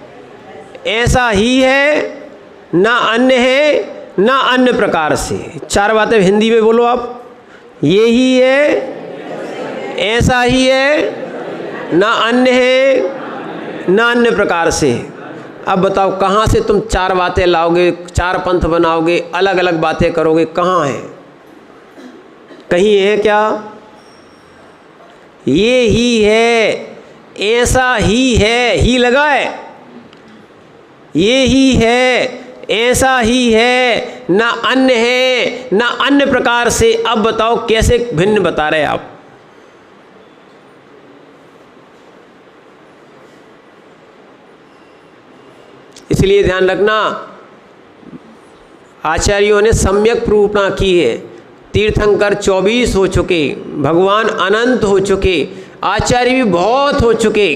ऐसा ही है, ना अन्य है ना अन्य प्रकार से। चार बातें हिंदी में बोलो आप। ये ही है, ऐसा ही है, ना अन्य है ना अन्य प्रकार से। अब बताओ कहाँ से तुम चार बातें लाओगे, चार पंथ बनाओगे, अलग अलग बातें करोगे? कहाँ है? कहीं है क्या? ये ही है, ऐसा ही है, ही लगा है। ये ही है, ऐसा ही है, ना अन्य है ना अन्य प्रकार से। अब बताओ कैसे भिन्न बता रहे आप? इसलिए ध्यान रखना, आचार्यों ने सम्यक प्रूपणा की है। तीर्थंकर 24 हो चुके, भगवान अनंत हो चुके, आचार्य भी बहुत हो चुके,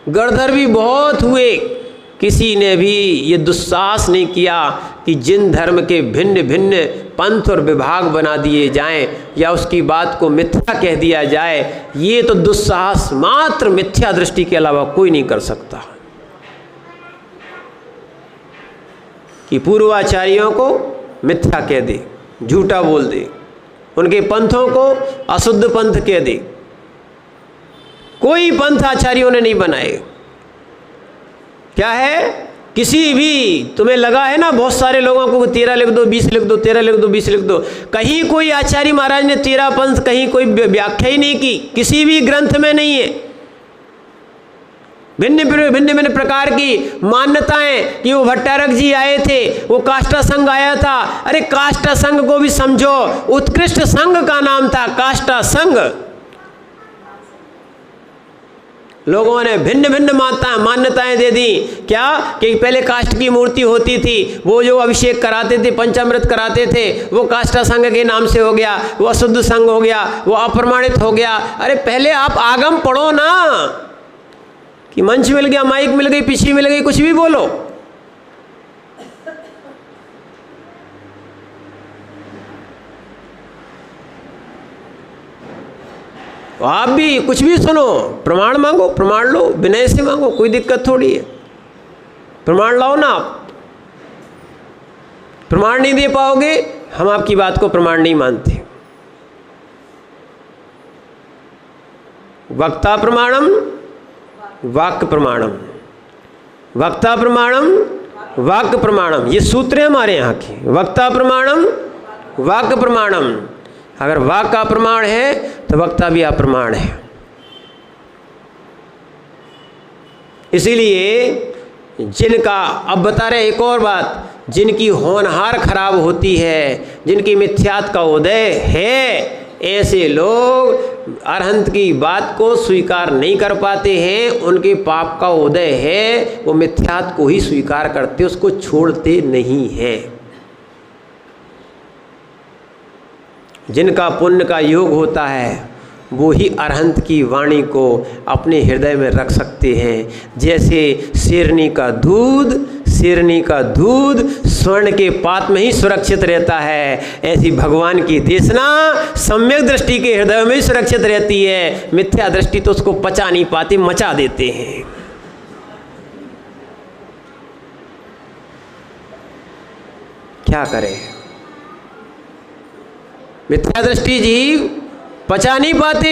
गणधर भी बहुत हुए। किसी ने भी ये दुस्साहस नहीं किया कि जिन धर्म के भिन्न भिन्न पंथ और विभाग बना दिए जाएं या उसकी बात को मिथ्या कह दिया जाए। ये तो दुस्साहस मात्र मिथ्या दृष्टि के अलावा कोई नहीं कर सकता कि पूर्वाचार्यों को मिथ्या कह दे, झूठा बोल दे, उनके पंथों को अशुद्ध पंथ कह दे। कोई पंथ आचार्यों ने नहीं बनाए। क्या है? किसी भी तुम्हें लगा है ना, बहुत सारे लोगों को 13 लिख दो, 20 लिख दो, 13 लिख दो, 20 लिख दो। कहीं कोई आचार्य महाराज ने 13 पंथ कहीं कोई व्याख्या ही नहीं की, किसी भी ग्रंथ में नहीं है। भिन्न भिन्न प्रकार की मान्यताएं कि वो भट्टारक जी आए थे, वो काष्ठा संघ आया था। अरे काष्ठा संघ को भी समझो, उत्कृष्ट संघ का नाम था काष्ठा संघ। लोगों ने भिन्न भिन्न मान्यताएं दे दी। क्या कि पहले काष्ठ की मूर्ति होती थी, वो जो अभिषेक कराते थे, पंचामृत कराते थे, वो काष्ठा संघ के नाम से हो गया, वो अशुद्ध संघ हो गया, वो अप्रमाणित हो गया। अरे पहले आप आगम पढ़ो ना, कि मंच मिल गया, माइक मिल गई, पीछे मिल गई, कुछ भी बोलो। तो आप भी कुछ भी सुनो, प्रमाण मांगो, प्रमाण लो, विनय से मांगो, कोई दिक्कत थोड़ी है। प्रमाण लाओ ना। आप प्रमाण नहीं दे पाओगे, हम आपकी बात को प्रमाण नहीं मानते। वक्ता प्रमाणम वाक्य प्रमाणम, वक्ता प्रमाणम वाक्य प्रमाणम, ये सूत्र है हमारे यहाँ के। वक्ता प्रमाणम वाक्य प्रमाणम, अगर वाक्य का प्रमाण है तो वक्ता भी अप्रमाण है। इसीलिए जिनका, अब बता रहे एक और बात, जिनकी होनहार खराब होती है, जिनकी मिथ्यात का उदय है, ऐसे लोग अरहंत की बात को स्वीकार नहीं कर पाते हैं। उनके पाप का उदय है, वो मिथ्यात को ही स्वीकार करते, उसको छोड़ते नहीं हैं। जिनका पुण्य का योग होता है वो ही अरहंत की वाणी को अपने हृदय में रख सकते हैं। जैसे शेरनी का दूध स्वर्ण के पात्र में ही सुरक्षित रहता है, ऐसी भगवान की देशना सम्यक दृष्टि के हृदय में ही सुरक्षित रहती है। मिथ्या दृष्टि तो उसको पचा नहीं पाती, मचा देते हैं। क्या करें? मिथ्या दृष्टि जी पचा नहीं पाते,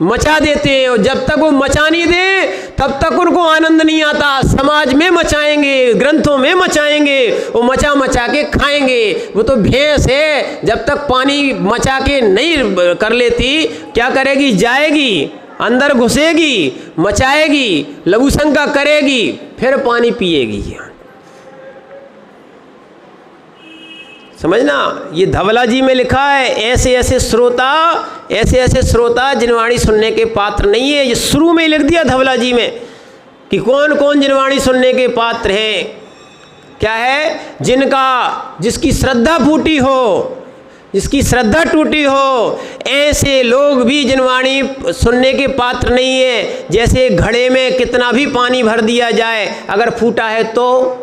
मचा देते हैं, और जब तक वो मचा नहीं दे तब तक उनको आनंद नहीं आता। समाज में मचाएंगे, ग्रंथों में मचाएंगे, वो मचा मचा के खाएंगे। वो तो भैंस है, जब तक पानी मचा के नहीं कर लेती क्या करेगी? जाएगी, अंदर घुसेगी, मचाएगी, लघुशंका करेगी, फिर पानी पिएगी। समझना, ये धवला जी में लिखा है, ऐसे ऐसे श्रोता जिनवाणी सुनने के पात्र नहीं है। ये शुरू में ही लिख दिया धवला जी में कि कौन कौन जिनवाणी सुनने के पात्र हैं। क्या है? जिसकी श्रद्धा फूटी हो, जिसकी श्रद्धा टूटी हो, ऐसे लोग भी जिनवाणी सुनने के पात्र नहीं है। जैसे घड़े में कितना भी पानी भर दिया जाए, अगर फूटा है तो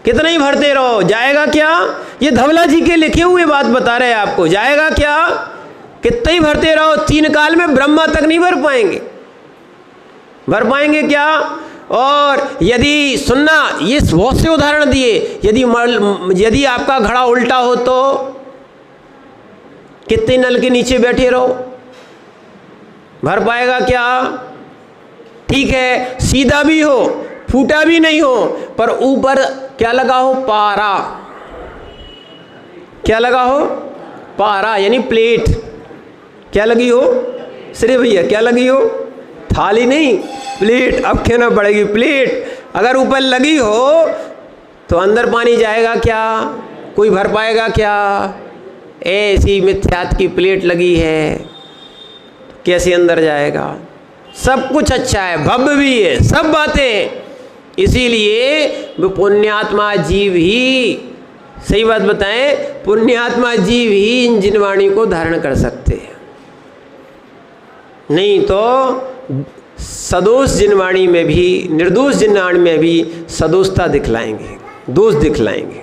कितना ही भरते रहो, जाएगा क्या? ये धवला जी के लिखे हुए बात बता रहे हैं आपको, जाएगा क्या? कितना ही भरते रहो, 3 काल में ब्रह्मा तक नहीं भर पाएंगे। भर पाएंगे क्या? और यदि सुनना, ये बहुत से उदाहरण दिए, यदि आपका घड़ा उल्टा हो तो कितने नल के नीचे बैठे रहो, भर पाएगा क्या? ठीक है, सीधा भी हो, फूटा भी नहीं हो, पर ऊपर क्या लगा हो? पारा। क्या लगा हो? पारा, यानी प्लेट। क्या लगी हो? श्री भैया क्या लगी हो? थाली नहीं, प्लेट। अब कहना पड़ेगी प्लेट। अगर ऊपर लगी हो तो अंदर पानी जाएगा क्या? कोई भर पाएगा क्या? ऐसी मिथ्यात की प्लेट लगी है, कैसे अंदर जाएगा? सब कुछ अच्छा है, भव्य भी है, सब बातें। इसीलिए वो पुण्यात्मा जीव ही, सही बात बताएं, पुण्यात्मा जीव ही इन जिनवाणी को धारण कर सकते हैं। नहीं तो सदोष जिनवाणी में भी, निर्दोष जिनवाणी में भी सदोषता दिखलाएंगे, दोष दिखलाएंगे।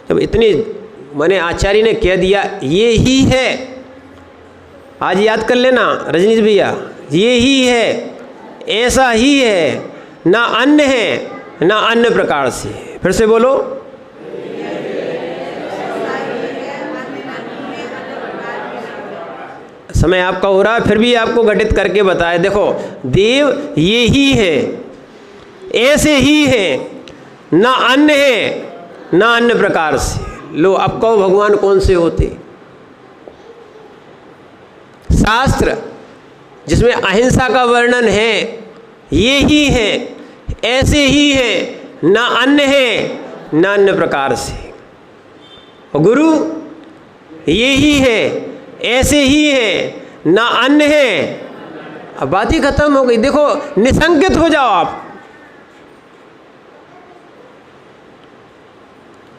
जब इतनी माने आचार्य ने कह दिया ये ही है, आज याद कर लेना रजनीश भैया, ये ही है, ऐसा ही है, ना अन्य है ना अन्य प्रकार से। फिर से बोलो, समय आपका हो रहा है, फिर भी आपको घटित करके बताए। देखो, देव ये ही है, ऐसे ही है, ना अन्य है ना अन्य प्रकार से। लो, अब कहो भगवान कौन से होते? शास्त्र जिसमें अहिंसा का वर्णन है, ये ही है, ऐसे ही है, ना अन्य है ना अन्य प्रकार से। और गुरु ये ही है, ऐसे ही है, ना अन्य है। अब बात ही खत्म हो गई। देखो, निसंकित हो जाओ आप,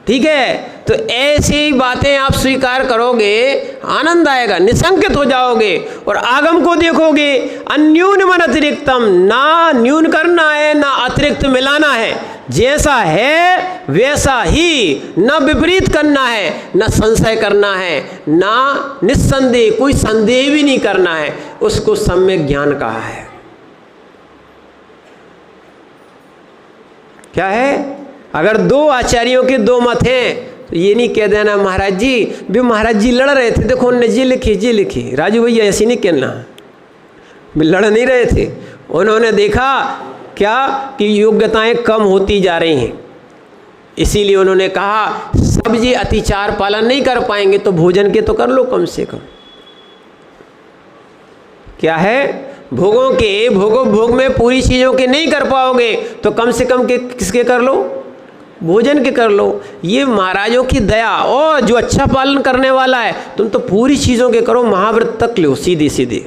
ठीक है? तो ऐसी बातें आप स्वीकार करोगे, आनंद आएगा, निसंकित हो जाओगे और आगम को देखोगे। अन्यून मन अतिरिक्तम, ना न्यून करना है ना अतिरिक्त मिलाना है, जैसा है वैसा ही, ना विपरीत करना है ना संशय करना है, ना निस्संदेह, कोई संदेह भी नहीं करना है। उसको सम्यक ज्ञान कहा है। क्या है? अगर दो आचार्यों के दो मत हैं तो ये नहीं कह देना महाराज जी, भी महाराज जी लड़ रहे थे, देखो उन्होंने जी लिखी, राजू भैया ऐसी नहीं कहना, भी लड़ नहीं रहे थे। उन्होंने देखा क्या कि योग्यताएं कम होती जा रही हैं, इसीलिए उन्होंने कहा सब जी अतिचार पालन नहीं कर पाएंगे तो भोजन के तो कर लो कम से कम। क्या है? भोग में पूरी चीज़ों के नहीं कर पाओगे तो कम से कम के किसके कर लो? भोजन के कर लो। ये महाराजों की दया। और जो अच्छा पालन करने वाला है तुम तो पूरी चीज़ों के करो, महाव्रत तक लो सीधे।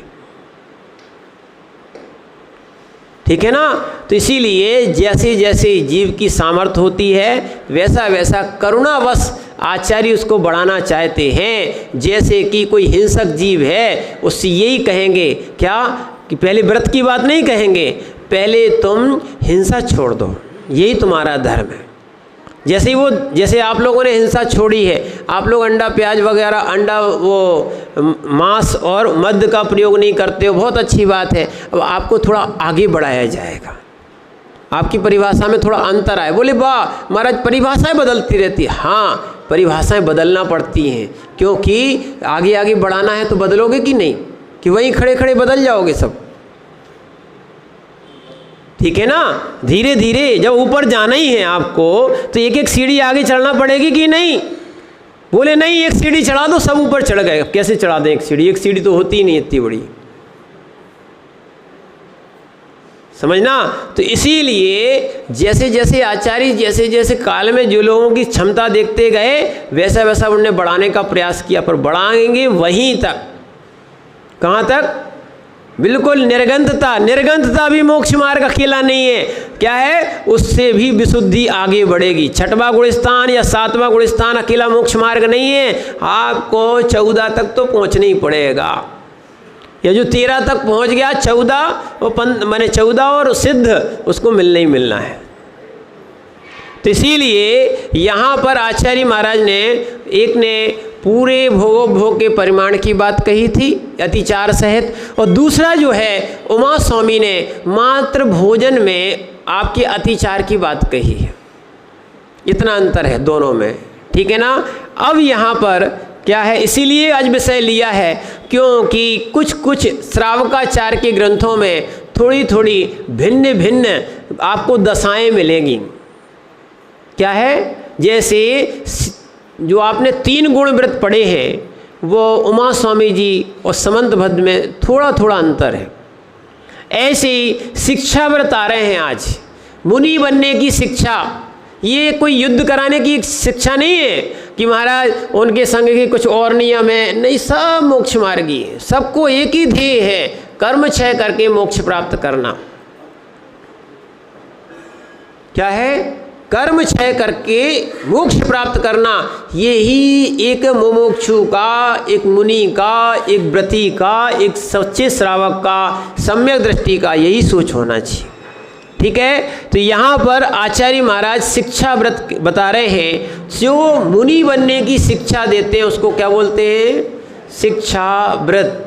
ठीक है ना? तो इसीलिए जैसे जैसे जीव की सामर्थ्य होती है वैसा वैसा करुणावश आचार्य उसको बढ़ाना चाहते हैं। जैसे कि कोई हिंसक जीव है उससे यही कहेंगे क्या कि पहले व्रत की बात नहीं कहेंगे, पहले तुम हिंसा छोड़ दो, यही तुम्हारा धर्म है। जैसे आप लोगों ने हिंसा छोड़ी है, आप लोग अंडा प्याज वगैरह, अंडा वो मांस और मद्य का प्रयोग नहीं करते हो, बहुत अच्छी बात है। अब आपको थोड़ा आगे बढ़ाया जाएगा, आपकी परिभाषा में थोड़ा अंतर आए। बोले वाह महाराज परिभाषाएं बदलती रहती है। हाँ, परिभाषाएं बदलना पड़ती हैं, क्योंकि आगे आगे बढ़ाना है तो बदलोगे कि नहीं, कि वहीं खड़े खड़े बदल जाओगे सब। ठीक है ना, धीरे धीरे जब ऊपर जाना ही है आपको तो एक एक सीढ़ी आगे चढ़ना पड़ेगी कि नहीं। बोले नहीं एक सीढ़ी चढ़ा दो सब ऊपर चढ़ गए, कैसे चढ़ा दें एक सीढ़ी तो होती ही नहीं इतनी बड़ी, समझना। तो इसीलिए जैसे जैसे आचार्य जैसे जैसे काल में जो लोगों की क्षमता देखते गए वैसा वैसा उन्होंने बढ़ाने का प्रयास किया, पर बढ़ाएंगे वहीं तक। कहाँ तक? बिल्कुल निर्गंतता भी मोक्ष मार्ग अकेला नहीं है। क्या है? उससे भी विशुद्धि आगे बढ़ेगी। 6वां गुणस्थान या 7वां गुणस्थान अकेला मोक्ष मार्ग नहीं है, आपको 14 तक तो पहुंचना ही पड़ेगा। या जो 13 तक पहुंच गया 14 वो माने 14 और सिद्ध उसको मिलना ही मिलना है। तो इसीलिए यहाँ पर आचार्य महाराज ने एक ने पूरे भोगोपभोग के परिमाण की बात कही थी अतिचार सहित, और दूसरा जो है उमा स्वामी ने मात्र भोजन में आपके अतिचार की बात कही है। इतना अंतर है दोनों में, ठीक है ना। अब यहाँ पर क्या है, इसीलिए आज विषय लिया है क्योंकि कुछ कुछ श्रावकाचार के ग्रंथों में थोड़ी थोड़ी भिन्न भिन्न आपको दशाएं मिलेंगी। क्या है? जैसे जो आपने 3 गुण व्रत पढ़े हैं वो उमा स्वामी जी और समंत भद्र में थोड़ा थोड़ा अंतर है। ऐसे ही शिक्षा व्रत आ रहे हैं आज, मुनि बनने की शिक्षा। ये कोई युद्ध कराने की शिक्षा नहीं है कि महाराज उनके संग के कुछ और नियम है, नहीं, सब मोक्ष मार्गी है। सबको एक ही ध्येय है, कर्म क्षय करके मोक्ष प्राप्त करना। क्या है? कर्म क्षय करके मोक्ष प्राप्त करना। यही एक मुमुक्षु का, एक मुनि का, एक व्रती का, एक सच्चे श्रावक का, सम्यक दृष्टि का यही सोच होना चाहिए। ठीक है। तो यहाँ पर आचार्य महाराज शिक्षा व्रत बता रहे हैं। जो मुनि बनने की शिक्षा देते हैं उसको क्या बोलते हैं? शिक्षा व्रत।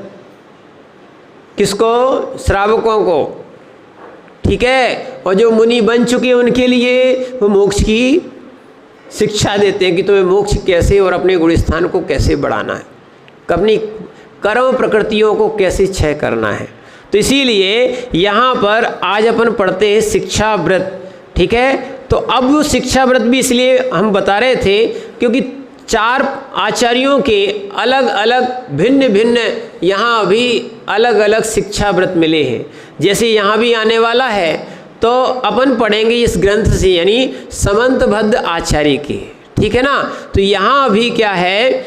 किसको? श्रावकों को। ठीक है। और जो मुनि बन चुके हैं उनके लिए वो मोक्ष की शिक्षा देते हैं कि तुम्हें मोक्ष कैसे और अपने गुणस्थान को कैसे बढ़ाना है, अपनी कर्म प्रकृतियों को कैसे क्षय करना है। तो इसीलिए यहाँ पर आज अपन पढ़ते हैं शिक्षा व्रत। ठीक है। तो अब वो शिक्षा व्रत भी इसलिए हम बता रहे थे क्योंकि 4 आचार्यों के अलग अलग भिन्न भिन्न यहाँ भी अलग अलग शिक्षा व्रत मिले हैं। जैसे यहाँ भी आने वाला है तो अपन पढ़ेंगे इस ग्रंथ से, यानी समंत भद्र आचार्य के। ठीक है ना। तो यहाँ भी क्या है,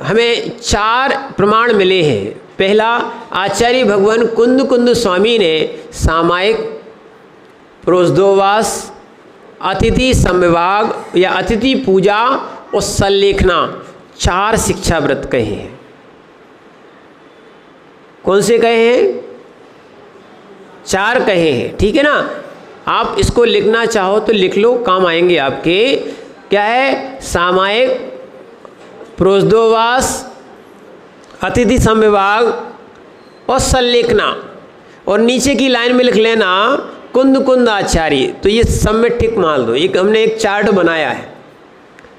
हमें 4 प्रमाण मिले हैं। पहला, आचार्य भगवान कुंद स्वामी ने सामायिक, प्रोषदोवास, अतिथि संविभाग या अतिथि पूजा और संलेखना 4 शिक्षा व्रत कहे हैं। कौन से कहे हैं? 4 कहे हैं। ठीक है ना। आप इसको लिखना चाहो तो लिख लो, काम आएंगे आपके। क्या है? सामायिक, प्रोषदोवास, अतिथि संविभाग और संलेखना। और नीचे की लाइन में लिख लेना कुंद आचार्य। तो ये सब में टिक मार दो। एक हमने एक चार्ट बनाया है,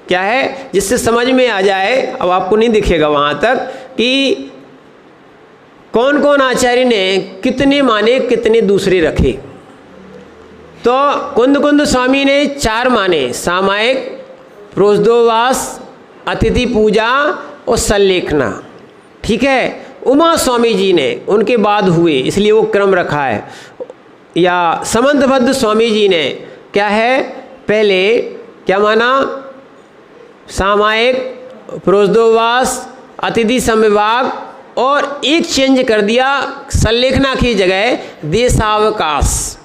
क्या है, जिससे समझ में आ जाए। अब आपको नहीं दिखेगा वहाँ तक कि कौन कौन आचार्य ने कितने माने कितने दूसरे रखे। तो कुंद स्वामी ने 4 माने, सामायिक, प्रोषदोवास, अतिथि पूजा और संलेखना। ठीक है। उमा स्वामी जी ने उनके बाद हुए इसलिए वो क्रम रखा है। या समंत भद्र स्वामी जी ने क्या है, पहले क्या माना? सामायिक, प्रोषदोवास, अतिथि संविभाग और एक चेंज कर दिया, संलेखना की जगह देशावकाश।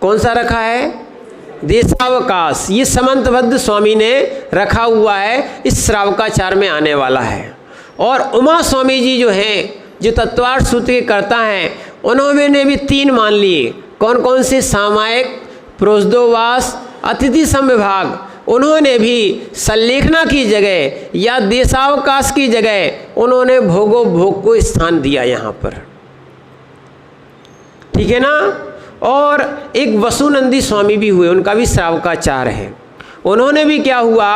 कौन सा रखा है? देशावकाश। ये समंत भद्र स्वामी ने रखा हुआ है, इस श्रावकाचार में आने वाला है। और उमा स्वामी जी जो हैं, जो तत्वार्थ सूत्र के कर्ता हैं, उन्होंने भी 3 मान लिए। कौन कौन से? सामायिक, प्रोषदोवास, अतिथि संविभाग। उन्होंने भी संलेखना की जगह या देशावकाश की जगह उन्होंने भोगोपभोग को स्थान दिया यहाँ पर। ठीक है ना। और एक वसुनंदी स्वामी भी हुए, उनका भी श्रावकाचार है। उन्होंने भी क्या हुआ,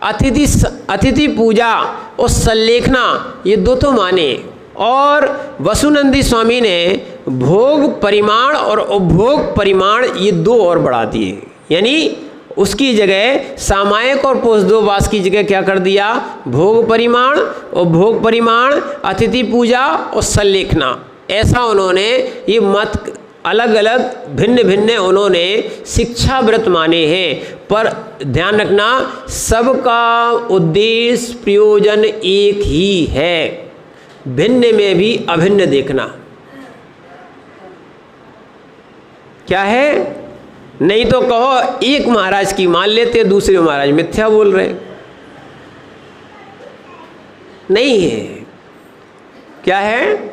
अतिथि पूजा और सल्लेखना ये दो तो माने, और वसुनंदी स्वामी ने भोग परिमाण और उपभोग परिमाण ये दो और बढ़ा दिए। यानी उसकी जगह सामायिक और पोषदोवास की जगह क्या कर दिया, भोग परिमाण और भोग परिमाण, अतिथि पूजा और सल्लेखना। ऐसा उन्होंने ये मत अलग अलग भिन्न भिन्न उन्होंने शिक्षा व्रत माने हैं। पर ध्यान रखना, सबका उद्देश्य प्रयोजन एक ही है, भिन्न में भी अभिन्न देखना। क्या है? नहीं तो कहो एक महाराज की मान लेते, दूसरे महाराज मिथ्या बोल रहे, नहीं है। क्या है?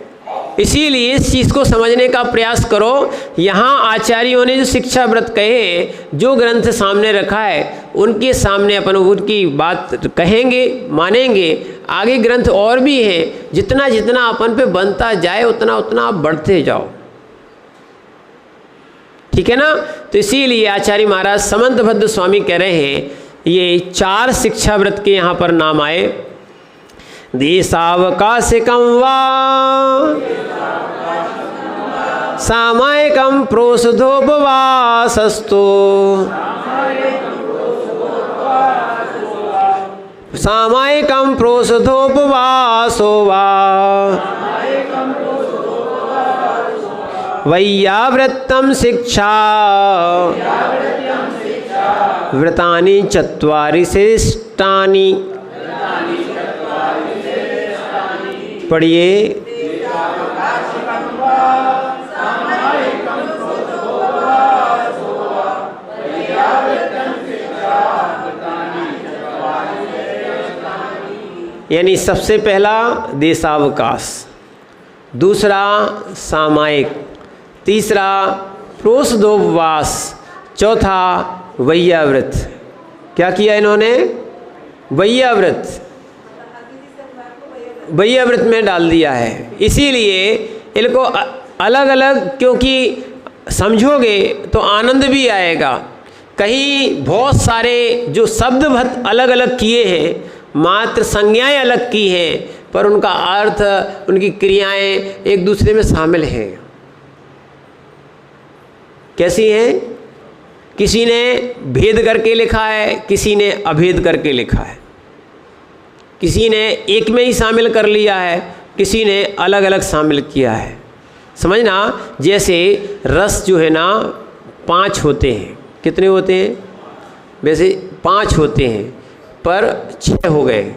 इसीलिए इस चीज़ को समझने का प्रयास करो। यहाँ आचार्यों ने जो शिक्षा व्रत कहे, जो ग्रंथ सामने रखा है, उनके सामने अपन उनकी बात कहेंगे, मानेंगे। आगे ग्रंथ और भी हैं, जितना जितना अपन पे बनता जाए उतना उतना आप बढ़ते जाओ, ठीक है ना। तो इसीलिए आचार्य महाराज समंतभद्र स्वामी कह रहे हैं, ये 4 शिक्षा व्रत के यहाँ पर नाम आए। देशावकाशिकं वा सामायिकं प्रोषधोपवासस्तु सामायिकं प्रोषधोपवासो वा वैयावृत्तं शिक्षा व्रतानि चत्वारि श्रेष्ठानि। पढ़िए। यानी सबसे पहला देशावकाश, दूसरा सामायिक, तीसरा प्रोषधोपवास, चौथा वैयाव्रत। क्या किया इन्होंने? वैयाव्रत, वैयाव्रत में डाल दिया है। इसीलिए इनको अलग अलग, क्योंकि समझोगे तो आनंद भी आएगा। कहीं बहुत सारे जो शब्द अलग अलग किए हैं, मात्र संज्ञाएं अलग की हैं, पर उनका अर्थ, उनकी क्रियाएं एक दूसरे में शामिल हैं। कैसी हैं? किसी ने भेद करके लिखा है, किसी ने अभेद करके लिखा है, किसी ने एक में ही शामिल कर लिया है, किसी ने अलग अलग शामिल किया है। समझना, जैसे रस जो है ना 5 होते हैं। कितने होते हैं? वैसे 5 होते हैं, पर 6 हो गए।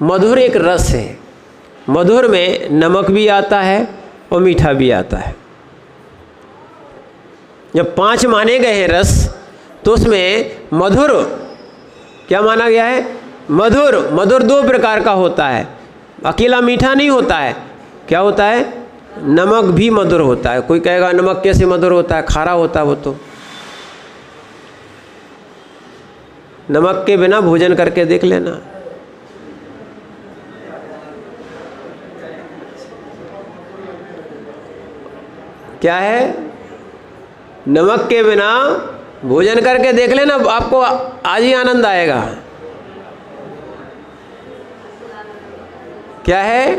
मधुर एक रस है, मधुर में नमक भी आता है और मीठा भी आता है। जब 5 माने गए हैं रस, तो उसमें मधुर क्या माना गया है? मधुर। मधुर 2 प्रकार का होता है, अकेला मीठा नहीं होता है। क्या होता है? नमक भी मधुर होता है। कोई कहेगा नमक कैसे मधुर होता है? खारा होता है वो तो। नमक के बिना भोजन करके देख लेना। क्या है? नमक के बिना भोजन करके देख लेना, आपको आज ही आनंद आएगा। क्या है?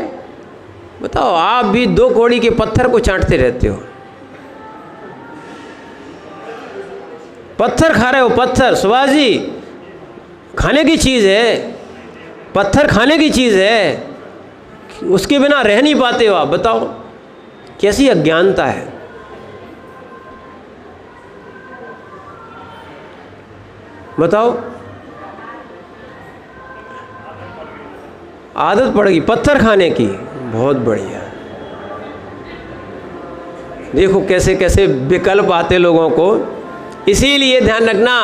बताओ, आप भी 2 कौड़ी के पत्थर को चाटते रहते हो। पत्थर खा रहे हो, पत्थर। सुभाष जी, खाने की चीज़ है, पत्थर खाने की चीज़ है, उसके बिना रह नहीं पाते हो आप। बताओ कैसी अज्ञानता है। बताओ, आदत पड़ गई पत्थर खाने की। बहुत बढ़िया। देखो कैसे कैसे विकल्प आते लोगों को। इसीलिए ध्यान रखना,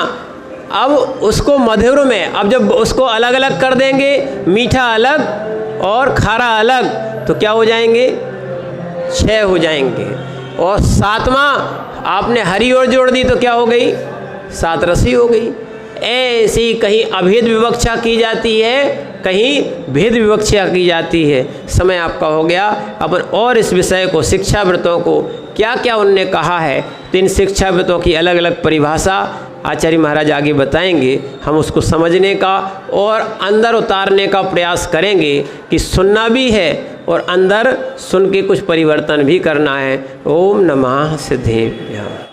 अब उसको मधुर में, अब जब उसको अलग अलग कर देंगे, मीठा अलग और खारा अलग, तो क्या हो जाएंगे? 6 हो जाएंगे। और 7वां आपने हरी और जोड़ दी तो क्या हो गई? 7 रसी हो गई। ऐसी कहीं अभेद विवक्षा की जाती है, कहीं भेद विवक्षा की जाती है। समय आपका हो गया। अपन और इस विषय को, शिक्षा व्रतों को क्या क्या उनने कहा है, तो इन शिक्षा व्रतों की अलग अलग परिभाषा आचार्य महाराज आगे बताएंगे, हम उसको समझने का और अंदर उतारने का प्रयास करेंगे कि सुनना भी है और अंदर सुन के कुछ परिवर्तन भी करना है। ओम नमः सिद्धेभ्यः।